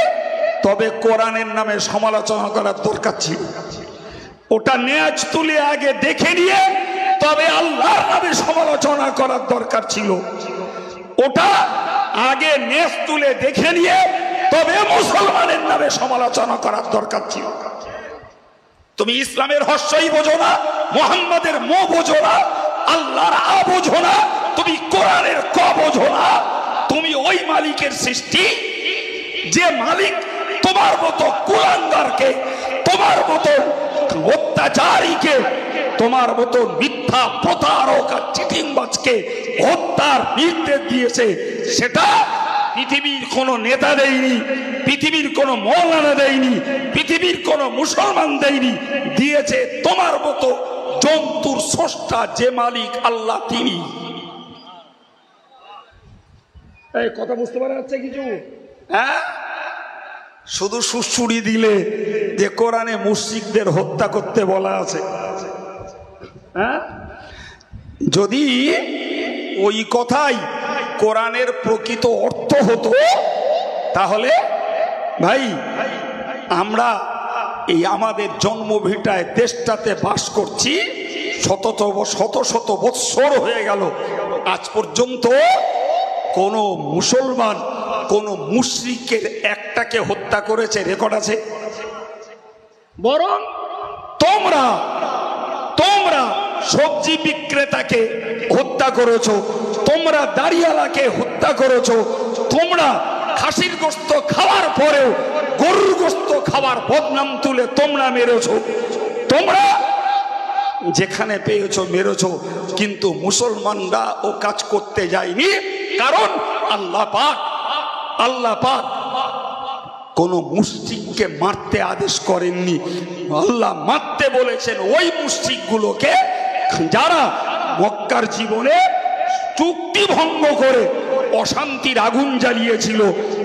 তবে কোরআনের নামে সমালোচনা করার দরকার ছিল। ওটা নেজ তুলে আগে দেখে নিয়ে তবে আল্লাহর নামে সমালোচনা করার দরকার ছিল। ওটা আগে নেজ তুলে দেখে নিয়ে তবে মুসলমানের নামে সমালোচনা করার দরকার ছিল। তুমি ইসলামের হর্ষই বোঝো না, মুহাম্মাদের মো বোঝো না, আল্লাহর আ বোঝো না, তুমি কোরআনের ক বোঝো না। তুমি ওই মালিকের সৃষ্টি যে মালিক তোমার মতো কুলাঙ্গারকে, তোমার মতো অত্যাচারীকে, তোমার মতো মিথ্যা প্রতারক আর চিটিংবাজকে হত্যার নির্দেশ দিয়েছে, সেটা পৃথিবীর কোনো নেতা দেয়নি, পৃথিবীর কোনো মৌলানা দেয়নি, পৃথিবীর কোনো মুসলমান দেয়নি, দিয়েছে তোমার মতো জন্তুর স্রষ্টা যে মালিক আল্লাহ, তিনি। এই কথা বুঝতে পারা যাচ্ছে কিছু? হ্যাঁ, শুধু সুড়সুড়ি দিলে যে কোরআনে মুশরিকদের হত্যা করতে বলা আছে। হ্যাঁ, যদি ওই কথাই কোরআনের প্রকৃত অর্থ হতো তাহলে ভাই আমরা এই আমাদের জন্মভিটায় দেশটাতে বাস করছি, শত শত বৎসর হয়ে গেল, আজ পর্যন্ত কোন মুসলমান কোন মুশরিকের একটাকে হত্যা করেছে রেকর্ড আছে? বরং তোমরা সবজি বিক্রেতাকে হত্যা করেছো, তোমরা দাড়িওয়ালাকে হত্যা করেছো, তোমরা খাসির গোস্ত খাওয়ার পরেও গরুর গোস্ত খাওয়ার বদনাম তুলে তোমরা মেরেছো, তোমরা যেখানে পেয়েছো মেরেছো। কিন্তু মুসলমানরা ও কাজ করতে যায়নি, কারণ আল্লাহ পাক কোন মুশরিককে মারতে আদেশ করেননি। আল্লাহ মারতে বলেছেন ওই মুশরিকগুলোকে যারা মক্কার জীবনে চুক্তি ভঙ্গ করে অশান্তির আগুন জ্বালিয়েছিল,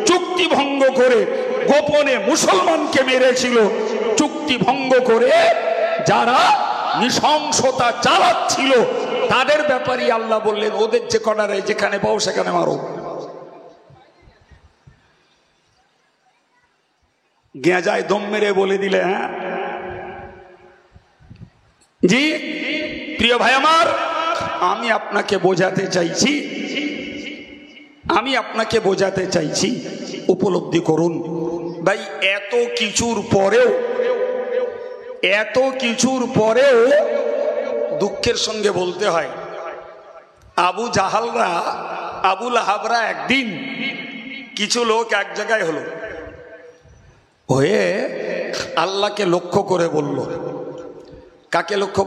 চুক্তি ভঙ্গ করে গোপনে মুসলমানকে মেরেছিল, চুক্তি ভঙ্গ করে যারা নৃশংসতা চালাচ্ছিল, তাদের ব্যাপারে আল্লাহ বললেন ওদের যে কটারে যেখানে পাও সেখানে মারো। গেঁজায় দম মেরে বলে দিলে। হ্যাঁ জি প্রিয় ভাই আমার, আমি আপনাকে বোঝাতে চাইছি, উপলব্ধি করুন ভাই, এত কিছুর পরেও দুঃখের সঙ্গে বলতে হয়, আবু লাহাবরা একদিন কিছু লোক এক জায়গায় হয়ে আল্লাহকে লক্ষ্য করে বলল। কাকে লক্ষ্য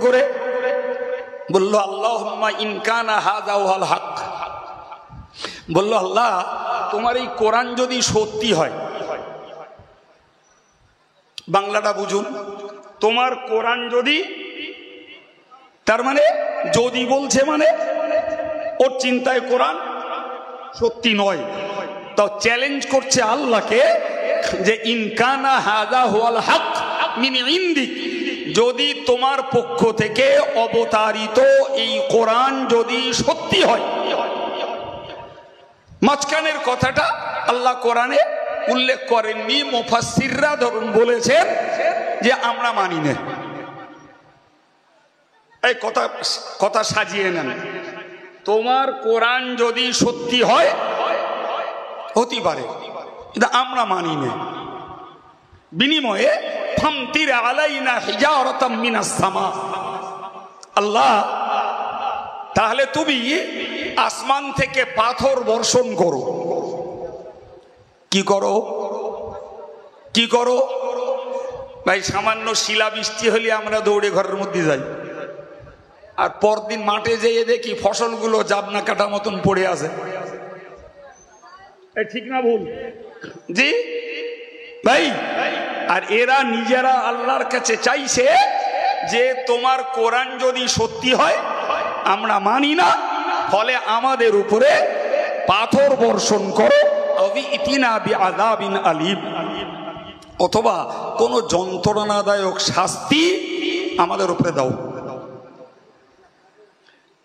করে বলল? আল্লাহুম্মা ইন কানা হাযা ওয়াল হক। বলল আল্লাহ, তোমার এই কোরআন যদি সত্যি হয়, বাংলাটা বুঝুন, তোমার কোরআন যদি, তার মানে যদি বলছে মানে ওর চিন্তায় কোরআন সত্যি নয়, তো চ্যালেঞ্জ করছে আল্লাহকে যে ইন কানা হাযা ওয়াল হক মিন ইনদিক, যদি তোমার পক্ষ থেকে অবতারিত এই কোরআন যদি সত্যি হয়। মাঝখানের কথাটা আল্লাহ কোরআনে উল্লেখ করেননি, মুফাসসিররা ধরুন বলেছেন যে আমরা মানি না। এই কথা সাজিয়ে নেন। তোমার কোরআন যদি সত্যি হয় হতে পারে, কিন্তু আমরা মানি না। বিনিময়ে ফামতির আলাইনা হিজারাতাম মিনাস সামা, আল্লাহ তাহলে তুমি আসমান থেকে পাথর বর্ষণ করো। কি করো? কি করো ভাই? সামান্য শিলা বৃষ্টি হলে আমরা দৌড়ে ঘরের মধ্যে যাই, আর পরদিন মাঠে যেয়ে দেখি ফসলগুলো জাবনা কাটা মতন পড়ে আছে। ঠিক না ভুল? জি ভাই। আর এরা নিজেরা আল্লাহর কাছে চাইছে যে তোমার কোরআন যদি সত্যি হয়, আমরা মানি না, ফলে আমাদের উপরে পাথর বর্ষণ করো, ইতিনা বিআযাবিন আলীম, অথবা কোন যন্ত্রণাদায়ক শাস্তি আমাদের উপরে দাও।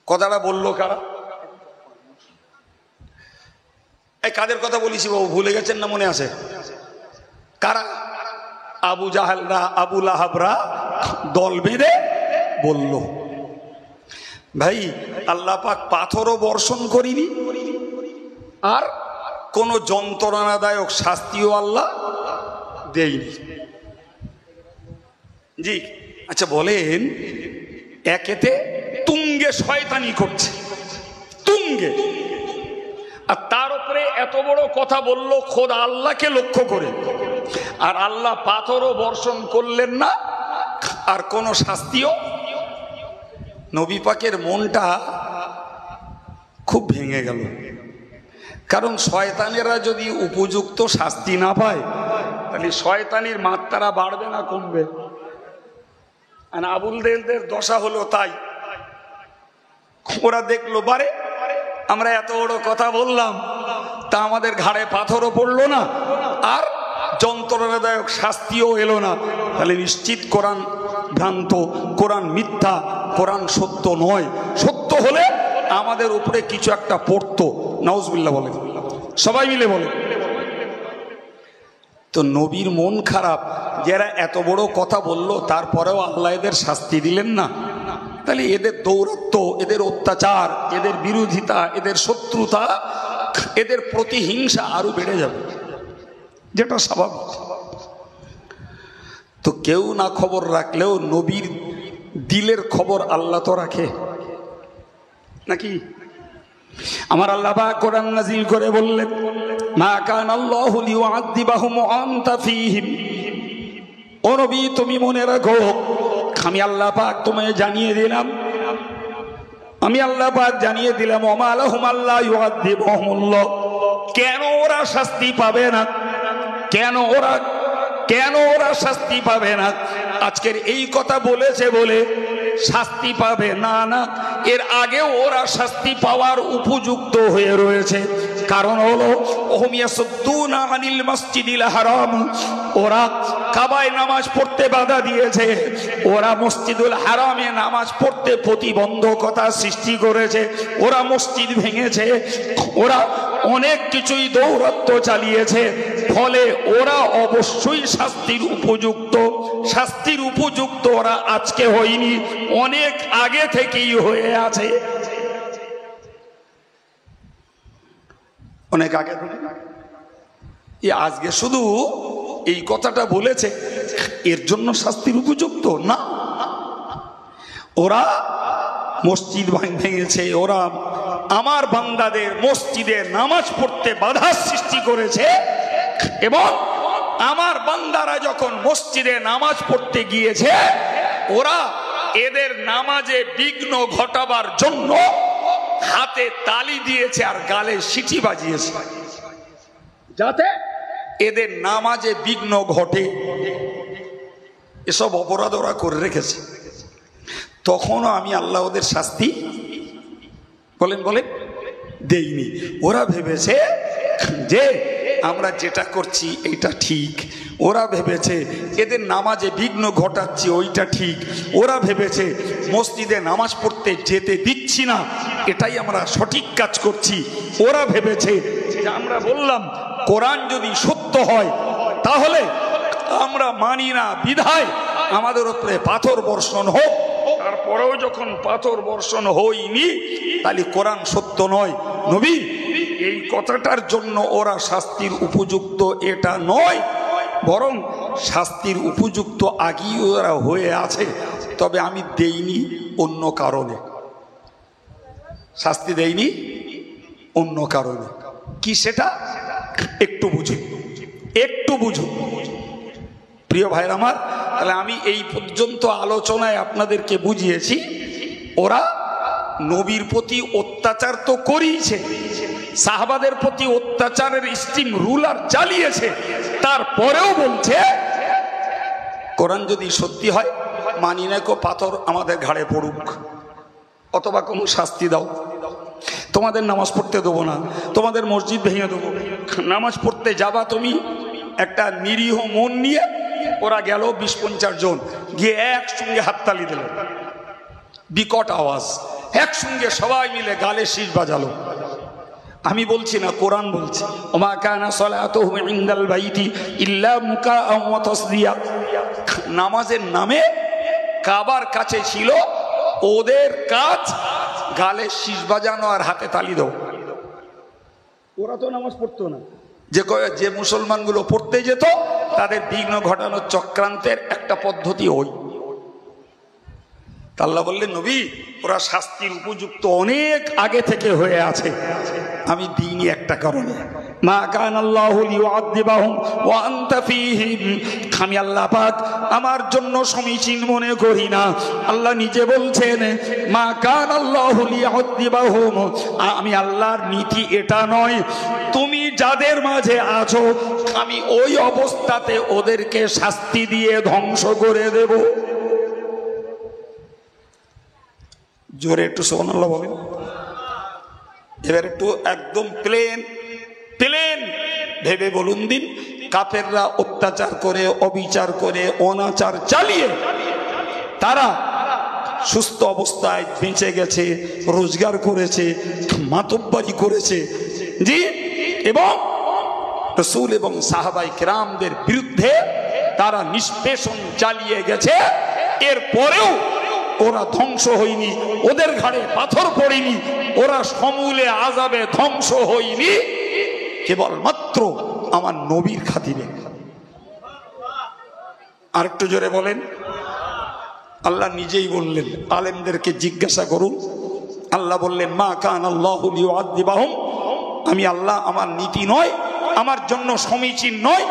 কথাটা বললো কারা? এই কাদের কথা বলেছি বাবু, ভুলে গেছেন না মনে আছে? কারা? আবু জাহালরা, আবু লাহাবরা দল বেঁধে বলল ভাই আল্লাহ পাক পাথরও বর্ষণ করিনি, আর কোন যন্ত্রণাদায়ক শাস্তিও আল্লাহ দেয়নি। জি আচ্ছা বলেন, একেতে তুঙ্গে শয়তানি করছে, তুঙ্গে, আর তার উপরে এত বড় কথা বলল খোদা আল্লাহকে লক্ষ্য করে, আর আল্লাহ পাথরও বর্ষণ করলেন না, আর কোন শাস্তিও। নবী পাকের মনটা খুব ভেঙে গেল, কারণ শয়তানেরা যদি উপযুক্ত শাস্তি না পায় তাহলে শয়তানির মাত্রা বাড়বে না কমবে? আর আবুল জেহেলদের দশা হলো তাই। ওরা দেখলো বারে আমরা এত বড় কথা বললাম, তা আমাদের ঘাড়ে পাথরও পড়লো না, আর যন্ত্রণাদায়ক শাস্তিও এলো না, তাহলে নিশ্চিত কোরআন ভ্রান্ত, কোরআন মিথ্যা, কোরআন সত্য নয়। সত্য হলে আমাদের উপরে কিছু একটা পড়তো। নাউজুবিল্লাহ বলে, সবাই মিলে বলে। তো নবীর মন খারাপ, যারা এত বড় কথা বলল তারপরেও আল্লাহ এদের শাস্তি দিলেন না, তাহলে এদের দৌরত্ব, এদের অত্যাচার, এদের বিরোধিতা, এদের শত্রুতা, এদের প্রতিহিংসা আরো বেড়ে যাবে, যেটা স্বাভাবিক। তো কেউ না খবর রাখলেও নবীর দিলের খবর আল্লাহ তো রাখে নাকি? আমার আল্লাহ পাক কোরআন নাযিল করে বললেন, মা কান আল্লাহু লিউআযিবাহুম ওয়া আনতা ফীহিম। ও নবী তুমি মনে রাখো, আমি আল্লাহ পাক তোমায় জানিয়ে দিলাম, আমি আল্লাহ পাক জানিয়ে দিলাম, ওমা লাহুম আল্লা ইউআযিবুহুমুল্লাহ, কেন ওরা শাস্তি পাবে না? কেন ওরা শাস্তি পাবে না? আজকের এই কথা বলেছে বলে শাস্তি পাবে না, না, এর আগেও ওরা শাস্তি পাওয়ার উপযুক্ত হয়ে রয়েছে। কারণ হলো ওহুমিয়াসুদ্দুনা আনিল মসজিদিল হারাম, ওরা কাবায় নামাজ পড়তে বাধা দিয়েছে, ওরা মসজিদুল হারামে নামাজ পড়তে প্রতিবন্ধকতা সৃষ্টি করেছে, ওরা মসজিদ ভেঙেছে, ওরা অনেক কিছুই দৌরাত্ম্য চালিয়েছে, ফলে ওরা অবশ্যই শাস্তির উপযুক্ত ওরা আজকে হয়নি, অনেক আগে থেকেই হয়ে আছে, অনেক আগে থেকে। আজকে শুধু এই কথাটা বলেছে এর জন্য শাস্তির উপযুক্ত না। ওরা মসজিদ ভেঙেছে, ওরা আমার বান্দাদের মসজিদে নামাজ পড়তে বাধা সৃষ্টি করেছে, এবং আমার বান্দারা যখন মসজিদে নামাজ পড়তে গিয়েছে ওরা এদের নামাজে বিঘ্ন ঘটাবার জন্য হাতে তালি দিয়েছে আর গালে সিটি বাজিয়েছে, যাতে এদের নামাজে বিঘ্ন ঘটে। এসব অপরাধ ওরা করে রেখেছে। তখনও আমি আল্লাহ ওদের শাস্তি বলেন দেইনি। ওরা ভেবেছে যে আমরা যেটা করছি এইটা ঠিক, ওরা ভেবেছে এদের নামাজে বিঘ্ন ঘটাচ্ছি ওইটা ঠিক, ওরা ভেবেছে মসজিদে নামাজ পড়তে যেতে দিচ্ছি না এটাই আমরা সঠিক কাজ করছি, ওরা ভেবেছে যে আমরা বললাম কোরআন যদি সত্য হয় তাহলে আমরা মানি না, বিধায় আমাদের উপরে পাথর বর্ষণ হোক। তারপরেও যখন পাথর বর্ষণ হয়নি, তাহলে কোরআন সত্য নয়। নবী এই কথাটার জন্য ওরা শাস্তির উপযুক্ত এটা নয়, বরং শাস্তির উপযুক্ত আগেই ওরা হয়ে আছে, তবে আমি দেইনি অন্য কারণে। শাস্তি দেইনি অন্য কারণে। কি সেটা একটু বুঝুন, একটু বুঝুন প্রিয় ভাইরা আমার। তাহলে আমি এই পর্যন্ত আলোচনায় আপনাদেরকে বুঝিয়েছি, ওরা নবীর প্রতি অত্যাচার তো করিয়েছে, সাহাবাদের প্রতি অত্যাচারের স্টিম রুলার চালিয়েছে, তারপরেও বলছে কোরআন যদি সত্যি হয় মানি না কো পাথর আমাদের ঘাড়ে পড়ুক, অথবা কোনো শাস্তি দাও, তোমাদের নামাজ পড়তে দেবো না, তোমাদের মসজিদ ভেঙে দেবো। নামাজ পড়তে যাবা তুমি একটা নিরীহ মন নিয়ে, ওরা গেল 20-50 জন, গিয়ে একসঙ্গে হাততালি দিল, বিকট আওয়াজ, একসঙ্গে সবাই মিলে গালে শীষ বাজালো। আমি বলছি না, কোরআন বলছে, ওমা কানা সালাতুহুম ইনদাল বাইতি ইল্লা মুকাআ ওয়া তাসদিয়া। নামাজের নামে কাবার কাছে ছিল ওদের কাজ গালে শীষ বাজানো আর হাতে তালি দাও। ওরা তো নামাজ পড়তো না, যে মুসলমানগুলো পড়তে যেত তাদের বিঘ্ন ঘটানোর চক্রান্তের একটা পদ্ধতি ওই। আল্লাহ বললেন, নবী ওরা শাস্তির উপযুক্ত অনেক আগে থেকে হয়ে আছে, আমি দিইনি একটা কারণে। মা কান আল্লাহু লিউআযিবাহুম ওয়া আনতা ফীহিম। আমি আল্লাহ পাক আমার জন্য সমীচীন মনে করি না। আল্লাহ নিজে বলছেন, মা কান আল্লাহু লিউআযিবাহুম, আমি আল্লাহর নীতি এটা নয় তুমি যাদের মাঝে আছো আমি ওই অবস্থাতে ওদেরকে শাস্তি দিয়ে ধ্বংস করে দেব। জোরে একটু সুবহানাল্লাহ বলেন। এবার একটু একদম প্লেন ভেবে বলুন দিন, কাফেররা অত্যাচার করে, অবিচার করে, অনাচার চালিয়ে তারা সুস্থ অবস্থায় বেঁচে গেছে, রোজগার করেছে, মাতব্বরি করেছে, জি, এবং রাসূল এবং সাহাবায়ে কেরামদের বিরুদ্ধে তারা নিষ্পেষণ চালিয়ে গেছে। এরপরেও ওরা ধ্বংস হয়নি, ওদের ঘাড়ে পাথর পড়েনি, ওরা সমূলে আযাবে ধ্বংস হয়নি, কেবলমাত্র আমার নবীর খাতিরে। আরেকটু জোরে বলেন। আল্লাহ নিজেই বললেন, আলেমদেরকে জিজ্ঞাসা করুন। আল্লাহ বললেন, মা কান আল্লাহু লিউআযিবাহুম, আমি আল্লাহ আমার নীতি নয়, আমার জন্য সমীচীন নয়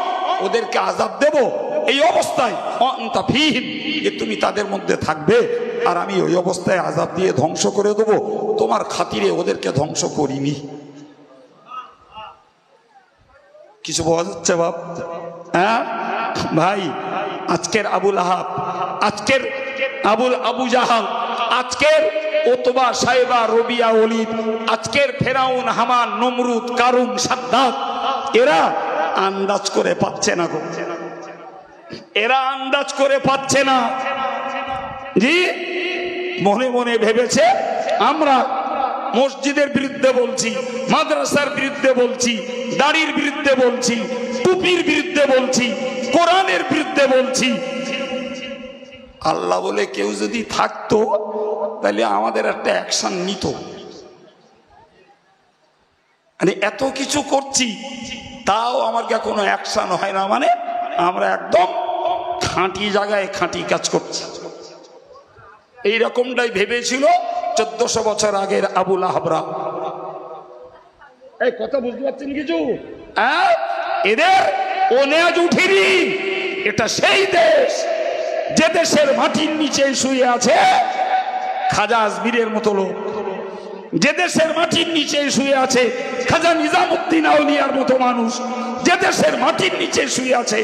ওদেরকে আযাব দেব এই অবস্থায়, আনতা ফীহিম, যে তুমি তাদের মধ্যে থাকবে আর আমি ওই অবস্থায় আযাব দিয়ে ধ্বংস করে দেব, তোমার খাতিরে ওদেরকে ধ্বংস করিনি। কিছু বোঝা যাচ্ছে বাপ? হ্যাঁ ভাই, আজকের আবুল আহাব, আজকের আবু জাহাল, আজকের ওতবা, সাইবা, রবিয়া, ওলিদ, আজকের ফেরাউন, হামান, নমরুদ, কারুন, সাদ্দাত, এরা আন্দাজ করে পাচ্ছে না গো, এরা আন্দাজ করে পাচ্ছে না। জি, মনে মনে ভেবেছে আমরা মসজিদের বিরুদ্ধে বলছি, মাদ্রাসার বিরুদ্ধে বলছি, দাড়ির বিরুদ্ধে বলছি, টুপির বিরুদ্ধে বলছি, কোরআনের বিরুদ্ধে বলছি। আল্লাহ বলে কেউ যদি থাকতো তাহলে আমাদের একটা অ্যাকশন নিত। মানে এত কিছু করছি তাও আমার কোনো অ্যাকশন হয় না, মানে আমরা একদম খাঁটি জায়গায় খাঁটি কাজ করছি। এই রকমটাই ভেবেছিল 1400 বছর আগের আবু লাহাবরা। এই কথা বুঝতে পারছেন কিছু? এদের ওনেজ উঠিনি। এটা সেই দেশ যে দেশের মাটির নিচে শুয়ে আছে খাজা আজমিরের মতো লোক, যে দেশের মাটির নিচে শুয়ে আছে খাজা নিজামুদ্দিন আউলিয়ার মতো মানুষ, যে দেশের মাটির নিচে শুয়ে আছে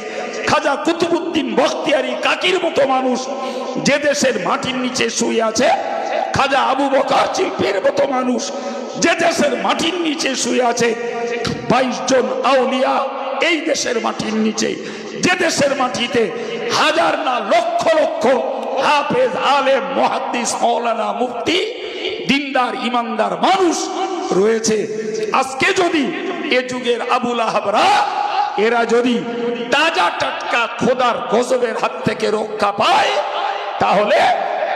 খাজা কুতুবউদ্দিন বখতিয়ারি কাকির মতো মানুষ, যে দেশের মাটির নিচে শুয়ে আছে খাজা আবু বকর চিলপির মতো মানুষ, যে দেশের মাটির নিচে শুয়ে আছে 22 জন আউলিয়া এই দেশের মাটির নিচে, যে দেশের মাটিতে হাজার না লক্ষ লক্ষ হাফেজ, আলেম, মুহাদ্দিস, মাওলানা, মুফতি, দিনদার, ইমানদার মানুষ রয়েছে। আজকে যদি এ যুগের আবু লাহাবরা এরা যদি তাজা টাটকা খোদার গজবের হাত থেকে রক্ষা পায়, তাহলে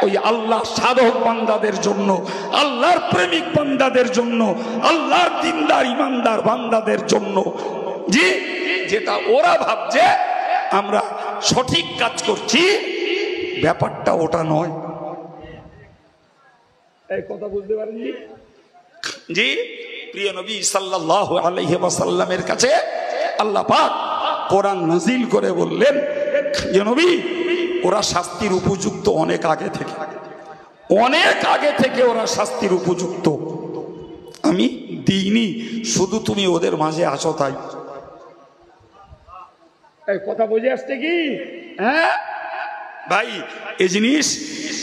ওই আল্লাহ সাধক বান্দাদের জন্য, আল্লাহর প্রেমিক বান্দাদের জন্য, আল্লাহর দিনদার ইমানদার বান্দাদের জন্য জি, যেটা ওরা ভাবছে আমরা সঠিক কাজ করছি, ব্যাপারটা ওটা নয়। এই কথা বুঝতে পারেননি? জি, প্রিয় নবী সাল্লাল্লাহু আলাইহি ওয়াসাল্লামের কাছে আল্লাহ পাক কোরআন নাজিল করে বললেন যে নবী, ওরা শাস্তির উপযুক্ত অনেক আগে থেকে ওরা শাস্তির উপযুক্ত, আমি দিইনি, শুধু তুমি ওদের মাঝে আছো তাই। এই কথা বুঝে আসছে কি? হ্যাঁ ভাই, এই জিনিস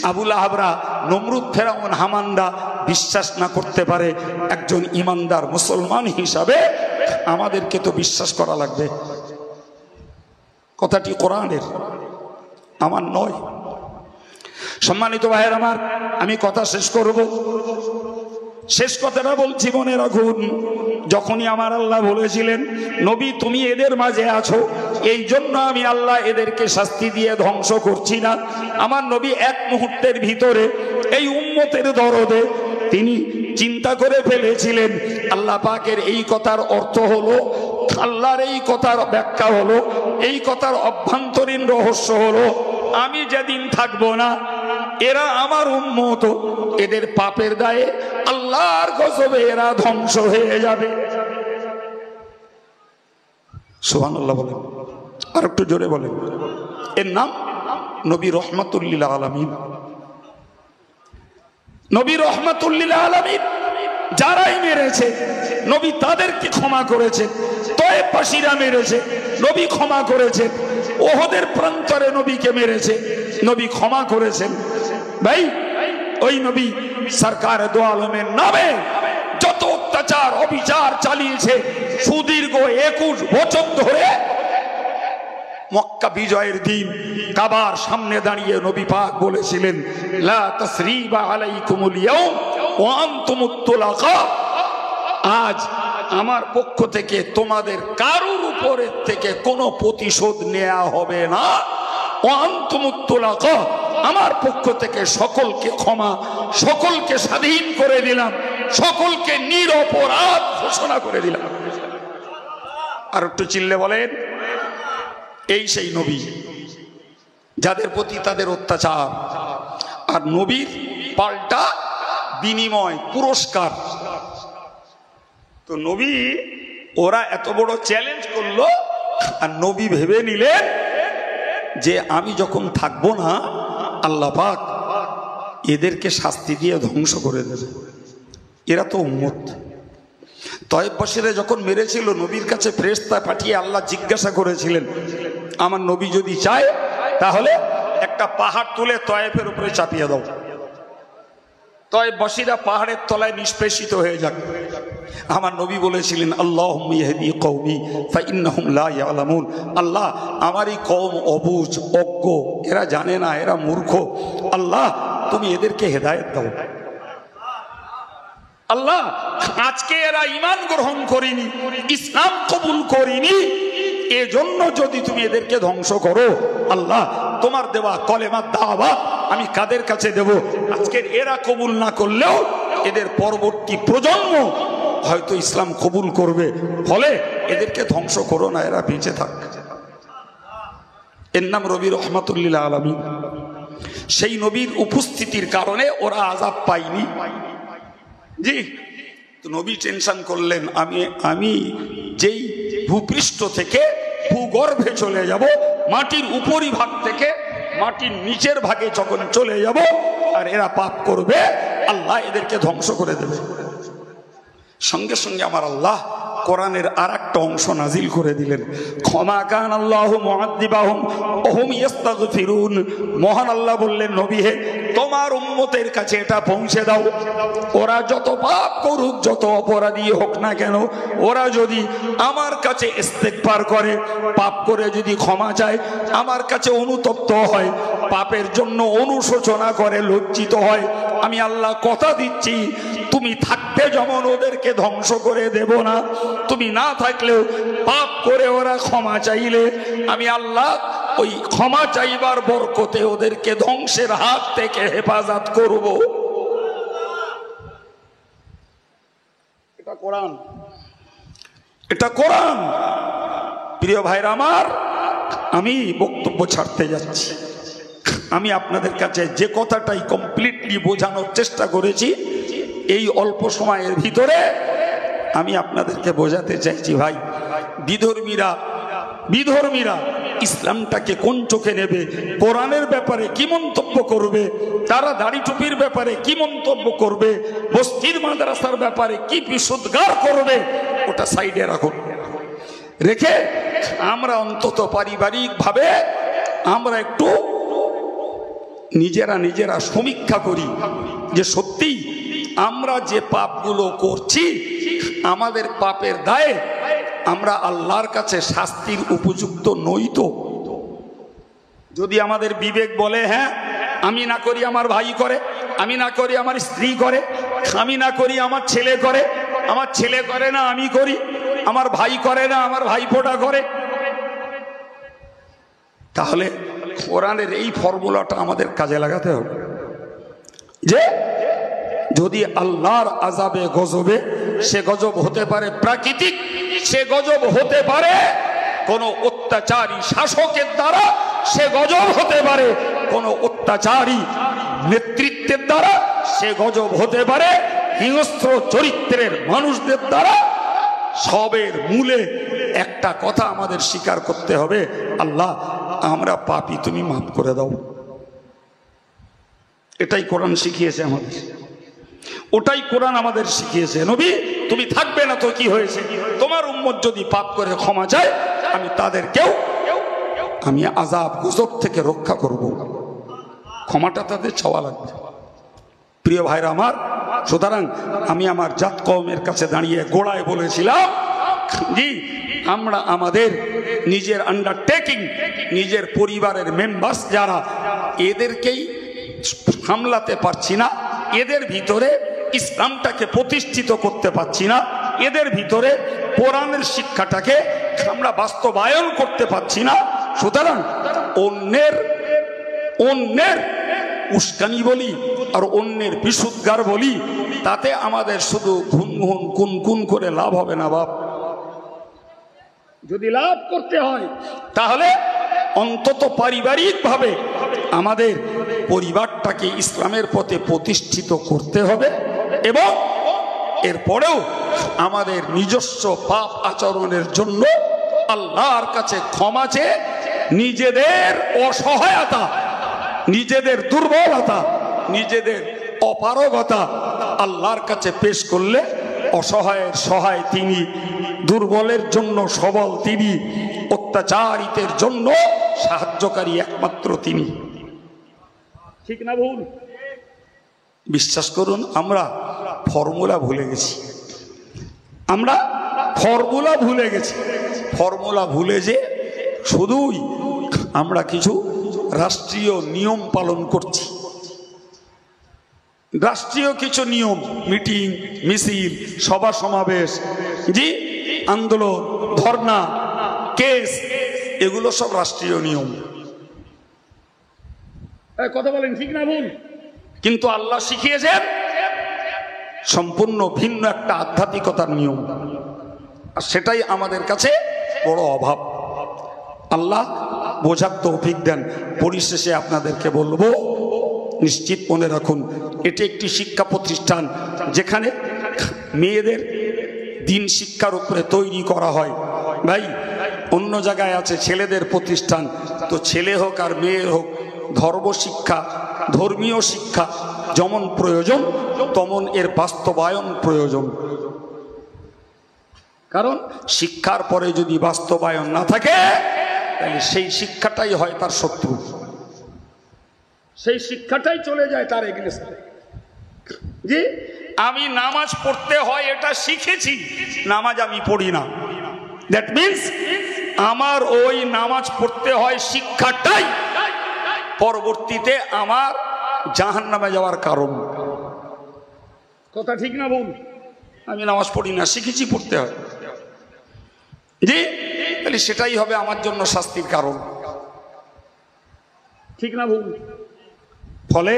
আবুল আহাবরা, নমরুদ, ফেরাউন, হামানরা বিশ্বাস না করতে পারে, একজন ইমানদার মুসলমান হিসাবে আমাদেরকে তো বিশ্বাস করা লাগবে। কথাটি কোরআনের, আমার নয়। সম্মানিত ভাইয়ের আমার, আমি কথা শেষ করব। শেষ কথাটা বলছি, মনে রাখুন, যখনই আমার আল্লাহ বলেছিলেন নবী তুমি এদের মাঝে আছো, এই জন্য আমি আল্লাহ এদেরকে শাস্তি দিয়ে ধ্বংস করছি না। আমার নবী এক মুহূর্তের ভিতরে এই উম্মতের দরদে তিনি চিন্তা করে ফেলেছিলেন, আল্লাহ পাকের এই কথার অর্থ হলো, আল্লাহর এই কথার ব্যাখ্যা হলো, এই কথার অভ্যন্তরীণ রহস্য হলো, আমি যেদিন থাকবো না, এরা আমার উম্মত, এদের পাপের দায়ে আল্লাহর গজবে এরা ধ্বংস হয়ে যাবে। সুবহানাল্লাহ বলেন, আর একটু জোরে বলেন। এর নাম নবী রহমাতুল লিল আলামিন। নবী রহমাতুল লিল আলামিন যারাই মেরেছে নবী তাদেরকে ক্ষমা করেছেন। তয়েফবাসীরা মেরেছে, নবী ক্ষমা করেছেন। ওহদের প্রান্তরে নবীকে মেরেছে, নবী ক্ষমা করেছেন। ভাই, ওই নবী সরকার দো আলমের নামে যত অত্যাচার অবিচার চালিয়েছে, সুদীর্ঘ 21 বছর ধরে মক্কা বিজয়ের দিন কাবার সামনে দাঁড়িয়ে নবী পাক বলেছিলেন, লা তাসরিবা আলাইকুমুল ইয়াউম ওয়া আনতুমুত তুলাকা, আজ আমার পক্ষ থেকে তোমাদের কারোর উপরের থেকে কোনো প্রতিশোধ নেওয়া হবে না। ওয়া আনতুমুত তুলাকা, আমার পক্ষ থেকে সকলকে ক্ষমা, সকলকে স্বাধীন করে দিলাম, সকলকে নিরপরাধ ঘোষণা করে দিলাম। আর একটু চিল্লে বলেন, এই সেই নবী যাদের প্রতি তাদের অত্যাচার, আর নবীর পাল্টা বিনিময় পুরস্কার। তো নবী, ওরা এত বড় চ্যালেঞ্জ করলো, আর নবী ভেবে নিলেন যে আমি যখন থাকবো না, আল্লাহ পাক এদেরকে শাস্তি দিয়ে ধ্বংস করে দেবে। এরা তো উম্মত। তয়েফবাসীরা যখন মেরেছিল, নবীর কাছে ফেরেশতা পাঠিয়ে আল্লাহ জিজ্ঞাসা করেছিলেন, আমার নবী যদি চায় তাহলে একটা পাহাড় তুলে তয়েফের উপরে চাপিয়ে দাও, তয়েফবাসীরা পাহাড়ের তলায় নিষ্পেষিত হয়ে যাক। আমার নবী বলেছিলেন, আল্লাহুম্মা ইহদি কওমি ফাইন্নাহুম লা ইয়ালামুন, আল্লাহ আমার এই কওম অবুঝ, অজ্ঞ, এরা জানে না, এরা মূর্খ, আল্লাহ তুমি এদেরকে হেদায়েত দাও। আল্লাহ, আজকে এরা ঈমান গ্রহণ করেনি, ইসলাম কবুল করেনি, এজন্য যদি তুমি এদেরকে ধ্বংস করো, আল্লাহ তোমার দেওয়া কলেমার দাওয়াত আমি কাদের কাছে দেব? আজকের এরা কবুল না করলেও এদের পরবর্তী প্রজন্ম হয়তো ইসলাম কবুল করবে, ফলে এদেরকে ধ্বংস করো না, এরা বেঁচে থাক। এর নাম নবী রহমাতুল লিল আলামিন। সেই নবীর উপস্থিতির কারণে ওরা আযাব পায়নি। জি, তো নবী টেনশন করলেন, আমি যেই ভূপৃষ্ঠ থেকে ভূগর্ভে চলে যাব, মাটির উপরিভাগ থেকে মাটির নিচের ভাগে যখন চলে যাব, আর এরা পাপ করবে, আল্লাহ এদেরকে ধ্বংস করে দেবে। সঙ্গে সঙ্গে আমার আল্লাহ কোরআনের আর একটা অংশ নাজিল করে দিলেন, ক্ষমা কান আল্লাহু মুআদ্দিবাহুম ওয়া হুম ইস্তাগফিরুন। মহান আল্লাহ বললেন, নবী হে, তোমার উম্মতের কাছে এটা পৌঁছে দাও। ওরা যত পাপ করুক, যত অপরাধী হোক না কেন, ওরা যদি আমার কাছে ইস্তেগফার করে, পাপ করে যদি ক্ষমা চায়, আমার কাছে অনুতপ্ত হয়, পাপের জন্য অনুশোচনা করে, লজ্জিত হয়, আমি আল্লাহ কথা দিচ্ছি তুমি থাকতে যেমন ওদেরকে ধ্বংস করে দেব না, তুমি না থাকলেও পাপ করে ওরা ক্ষমা চাইলে আমি আল্লাহ ওই ক্ষমা চাইবার বরকতে ওদেরকে ধ্বংসের হাত থেকে হেফাজত করব। এটা কোরআন, এটা কোরআন। প্রিয় ভাইরা আমার, আমি বক্তব্য ছাড়তে যাচ্ছি। আমি আপনাদের কাছে যে কথাটাই কমপ্লিটলি বোঝানোর চেষ্টা করেছি এই অল্প সময়ের ভিতরে, আমি আপনাদেরকে বোঝাতে চাইছি ভাই, বিধর্মীরা ইসলামটাকে কোন চোখে নেবে, কোরআনের ব্যাপারে কি মন্তব্য করবে, তারা দাড়ি টুপির ব্যাপারে কি মন্তব্য করবে, মসজিদ মাদ্রাসার ব্যাপারে কি বিশুদ্ধার করবে, ওটা সাইডে রাখুন। রেখে আমরা অন্তত পারিবারিক ভাবে আমরা একটু নিজেরা সমীক্ষা করি যে সত্যি আমরা যে পাপগুলো করছি, আমাদের পাপের দায়ে আমরা আল্লাহর কাছে শাস্তির উপযুক্ত নই তো? যদি আমাদের বিবেক বলে হ্যাঁ, আমি না করি আমার ভাই করে, আমি না করি আমার স্ত্রী করে, আমি না করি আমার ছেলে করে, আমার ছেলে করে না আমি করি, আমার ভাই করে না আমার ভাইপোটা করে, তাহলে কোরআনের এই ফর্মুলাটা আমাদের কাজে লাগাতে হবে যে যদি আল্লাহর আযাবে গজবে, সে গজব হতে পারে প্রাকৃতিক, সে গজব হতে পারে কোন অত্যাচারী শাসকের দ্বারা, সে গজব হতে পারে কোন অত্যাচারী নেতৃত্বের দ্বারা, সে গজব হতে পারে হিংস্র চরিত্রের মানুষদের দ্বারা। সবের মূলে একটা কথা আমাদের স্বীকার করতে হবে, আল্লাহ আমরা পাপী, তুমি মাফ করে দাও। এটাই কোরআন শিখিয়েছে আমাদের, ওটাই কোরআন আমাদের শিখিয়েছে। নবী তুমি থাকবে না তো কি হয়েছে, তোমার উম্মত যদি পাপ করে ক্ষমা চায়, আমি তাদেরকেও আমি আযাব গজব থেকে রক্ষা করব, ক্ষমাটা তাদের চাওয়া লাগবে। প্রিয় ভাইরা আমার, সুতরাং আমি আমার জাত কওমের কাছে দাঁড়িয়ে গোড়ায় বলেছিলাম জি আমরা আমাদের নিজের আন্ডারটেকিং, নিজের পরিবারের মেম্বার্স যারা, এদেরকেই সামলাতে পারছি না, এদের ভিতরে ইসলামটাকে প্রতিষ্ঠিত করতে পারছি না, এদের ভিতরে কোরআনের শিক্ষাটাকে আমরা বাস্তবায়ন করতে পারছি না। সুতরাং অন্যের উস্কানি বলি আর অন্যের বিশুদ্ধার বলি, তাতে আমাদের শুধু কুন করে লাভ হবে না বাপ। যদি লাভ করতে হয় তাহলে অন্তত পারিবারিকভাবে আমাদের পরিবারটাকে ইসলামের পথে প্রতিষ্ঠিত করতে হবে, এবং এরপরেও আমাদের নিজস্ব পাপ আচরণের জন্য আল্লাহর কাছে ক্ষমা চেয়ে নিজেদের অসহায়তা, নিজেদের দুর্বলতা, নিজেদের অপারগতা আল্লাহর কাছে পেশ করলে অসহায়ের সহায় তিনি, দুর্বলের জন্য সবল তিনি, অত্যাচারিতের জন্য সাহায্যকারী একমাত্র তিনি। ঠিক না ভুল? বিশ্বাস করুন, আমরা ফর্মুলা ভুলে গেছি, আমরা ফর্মুলা ভুলে গেছি। ফর্মুলা ভুলে যে শুধুই আমরা কিছু রাষ্ট্রীয় নিয়ম পালন করছি, রাষ্ট্রীয় কিছু নিয়ম, মিটিং মিছিল সভা সমাবেশ, জি আন্দোলন ধর্ণা কেস, এগুলো সব রাষ্ট্রীয় নিয়ম। কথা বলেন ঠিক না ভুল? কিন্তু আল্লাহ শিখিয়েছেন সম্পূর্ণ ভিন্ন একটা আধ্যাত্মিকতার নিয়ম, আর সেটাই আমাদের কাছে বড় অভাব। আল্লাহ বোঝার তৌফিক দেন। পরিশেষে আপনাদেরকে বলবো, নিশ্চিত মনে রাখুন, এটি একটি শিক্ষা প্রতিষ্ঠান যেখানে মেয়েদের দিন শিক্ষার উপরে তৈরি করা হয়। ভাই, অন্য জায়গায় আছে ছেলেদের প্রতিষ্ঠান, তো ছেলে হোক আর মেয়ে হোক, ধর্ম শিক্ষা, ধর্মীয় শিক্ষা যেমন প্রয়োজন, তেমন এর বাস্তবায়ন প্রয়োজন। কারণ শিক্ষার পরে যদি বাস্তবায়ন না থাকে, তাহলে সেই শিক্ষাটাই হয় তার শত্রু। সেই শিক্ষাটাই চলে যায় তার এগেনস্টে। জি, আমি নামাজ পড়তে হয় এটা শিখেছি, নামাজ আমি পড়ি না। দ্যাট মিনস আমার ওই নামাজ পড়তে হয় শিক্ষাটাই পরবর্তীতে আমার জাহান্নামে যাওয়ার কারণ। কথা ঠিক না বল? আমি নামাজ পড়ি না, শিখেছি পড়তে হয়। জি, তাহলে সেটাই হবে আমার জন্য শাস্তির কারণ, ঠিক না বল? ফলে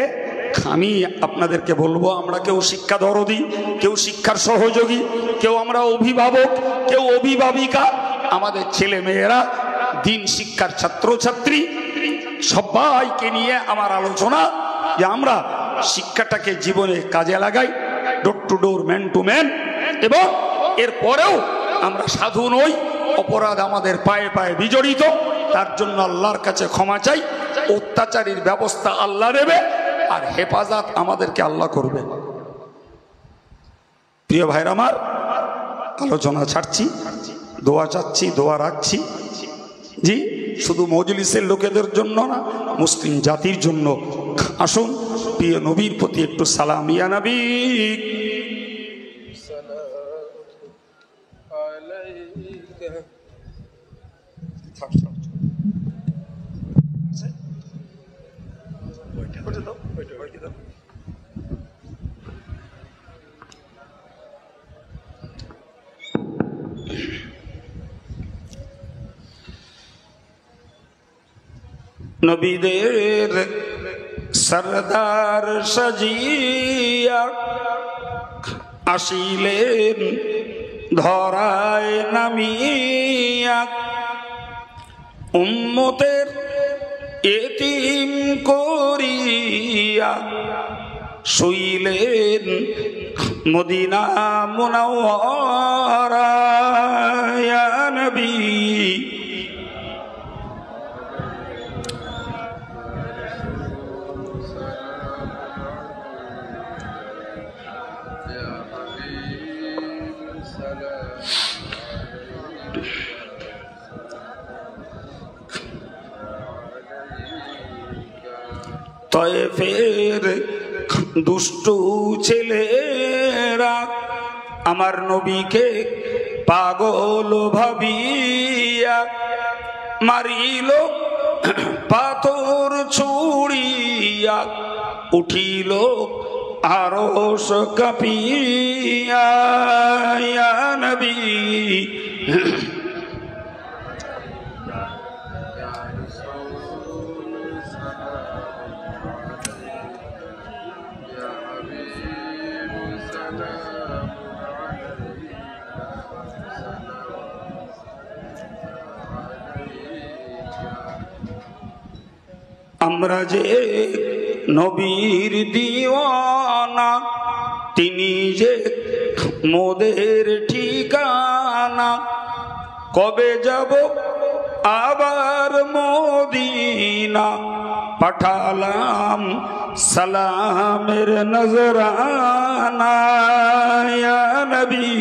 আমি আপনাদেরকে বলবো, আমরা কেউ শিক্ষা দরদি, কেউ শিক্ষার সহযোগী, কেউ আমরা অভিভাবক, কেউ অভিভাবিকা, আমাদের ছেলে মেয়েরা দিন শিক্ষার ছাত্রছাত্রী, সবাইকে নিয়ে আমার আলোচনা যে আমরা শিক্ষাটাকে জীবনে কাজে লাগাই, door to door, man to man. এবং এরপরেও আমরা সাধু নই, অপরাধ আমাদের পায়ে পায়ে বিজড়িত, তার জন্য আল্লাহর কাছে ক্ষমা চাই। অত্যাচারীর ব্যবস্থা আল্লাহ নেবে, আর হেফাজত আমাদেরকে আল্লাহ করবে। প্রিয় ভাইরা আমার, আলোচনা ছাড়ছি, দোয়া চাচ্ছি, দোয়া রাখছি। জি, শুধু মজলিসের লোকেদের জন্য না, মুসলিম জাতির জন্য। আসুন প্রিয় নবীর প্রতি একটু সালাম। ইয়া নবী নবীদের সরদার সাজিয়া আসিলেন ধরায় নামিয়া, উম্মতের এতিম করিয়া শুইলেন মদিনা মুনাওয়ারা। ইয়া নবী তয়েফের দুষ্টু ছেলেরা আমার নবীকে পাগল ভাবিয়া মারিল পাথর ছুড়িয়া, উঠিল আরশ কাঁপিয়া। ইয়া নবী আমরা যে নবীর দিওয়ানা, তিনি যে মোদের ঠিকানা। কবে যাব আবার মদিনা, পাঠালাম সালামের নজরানা। ইয়া নবী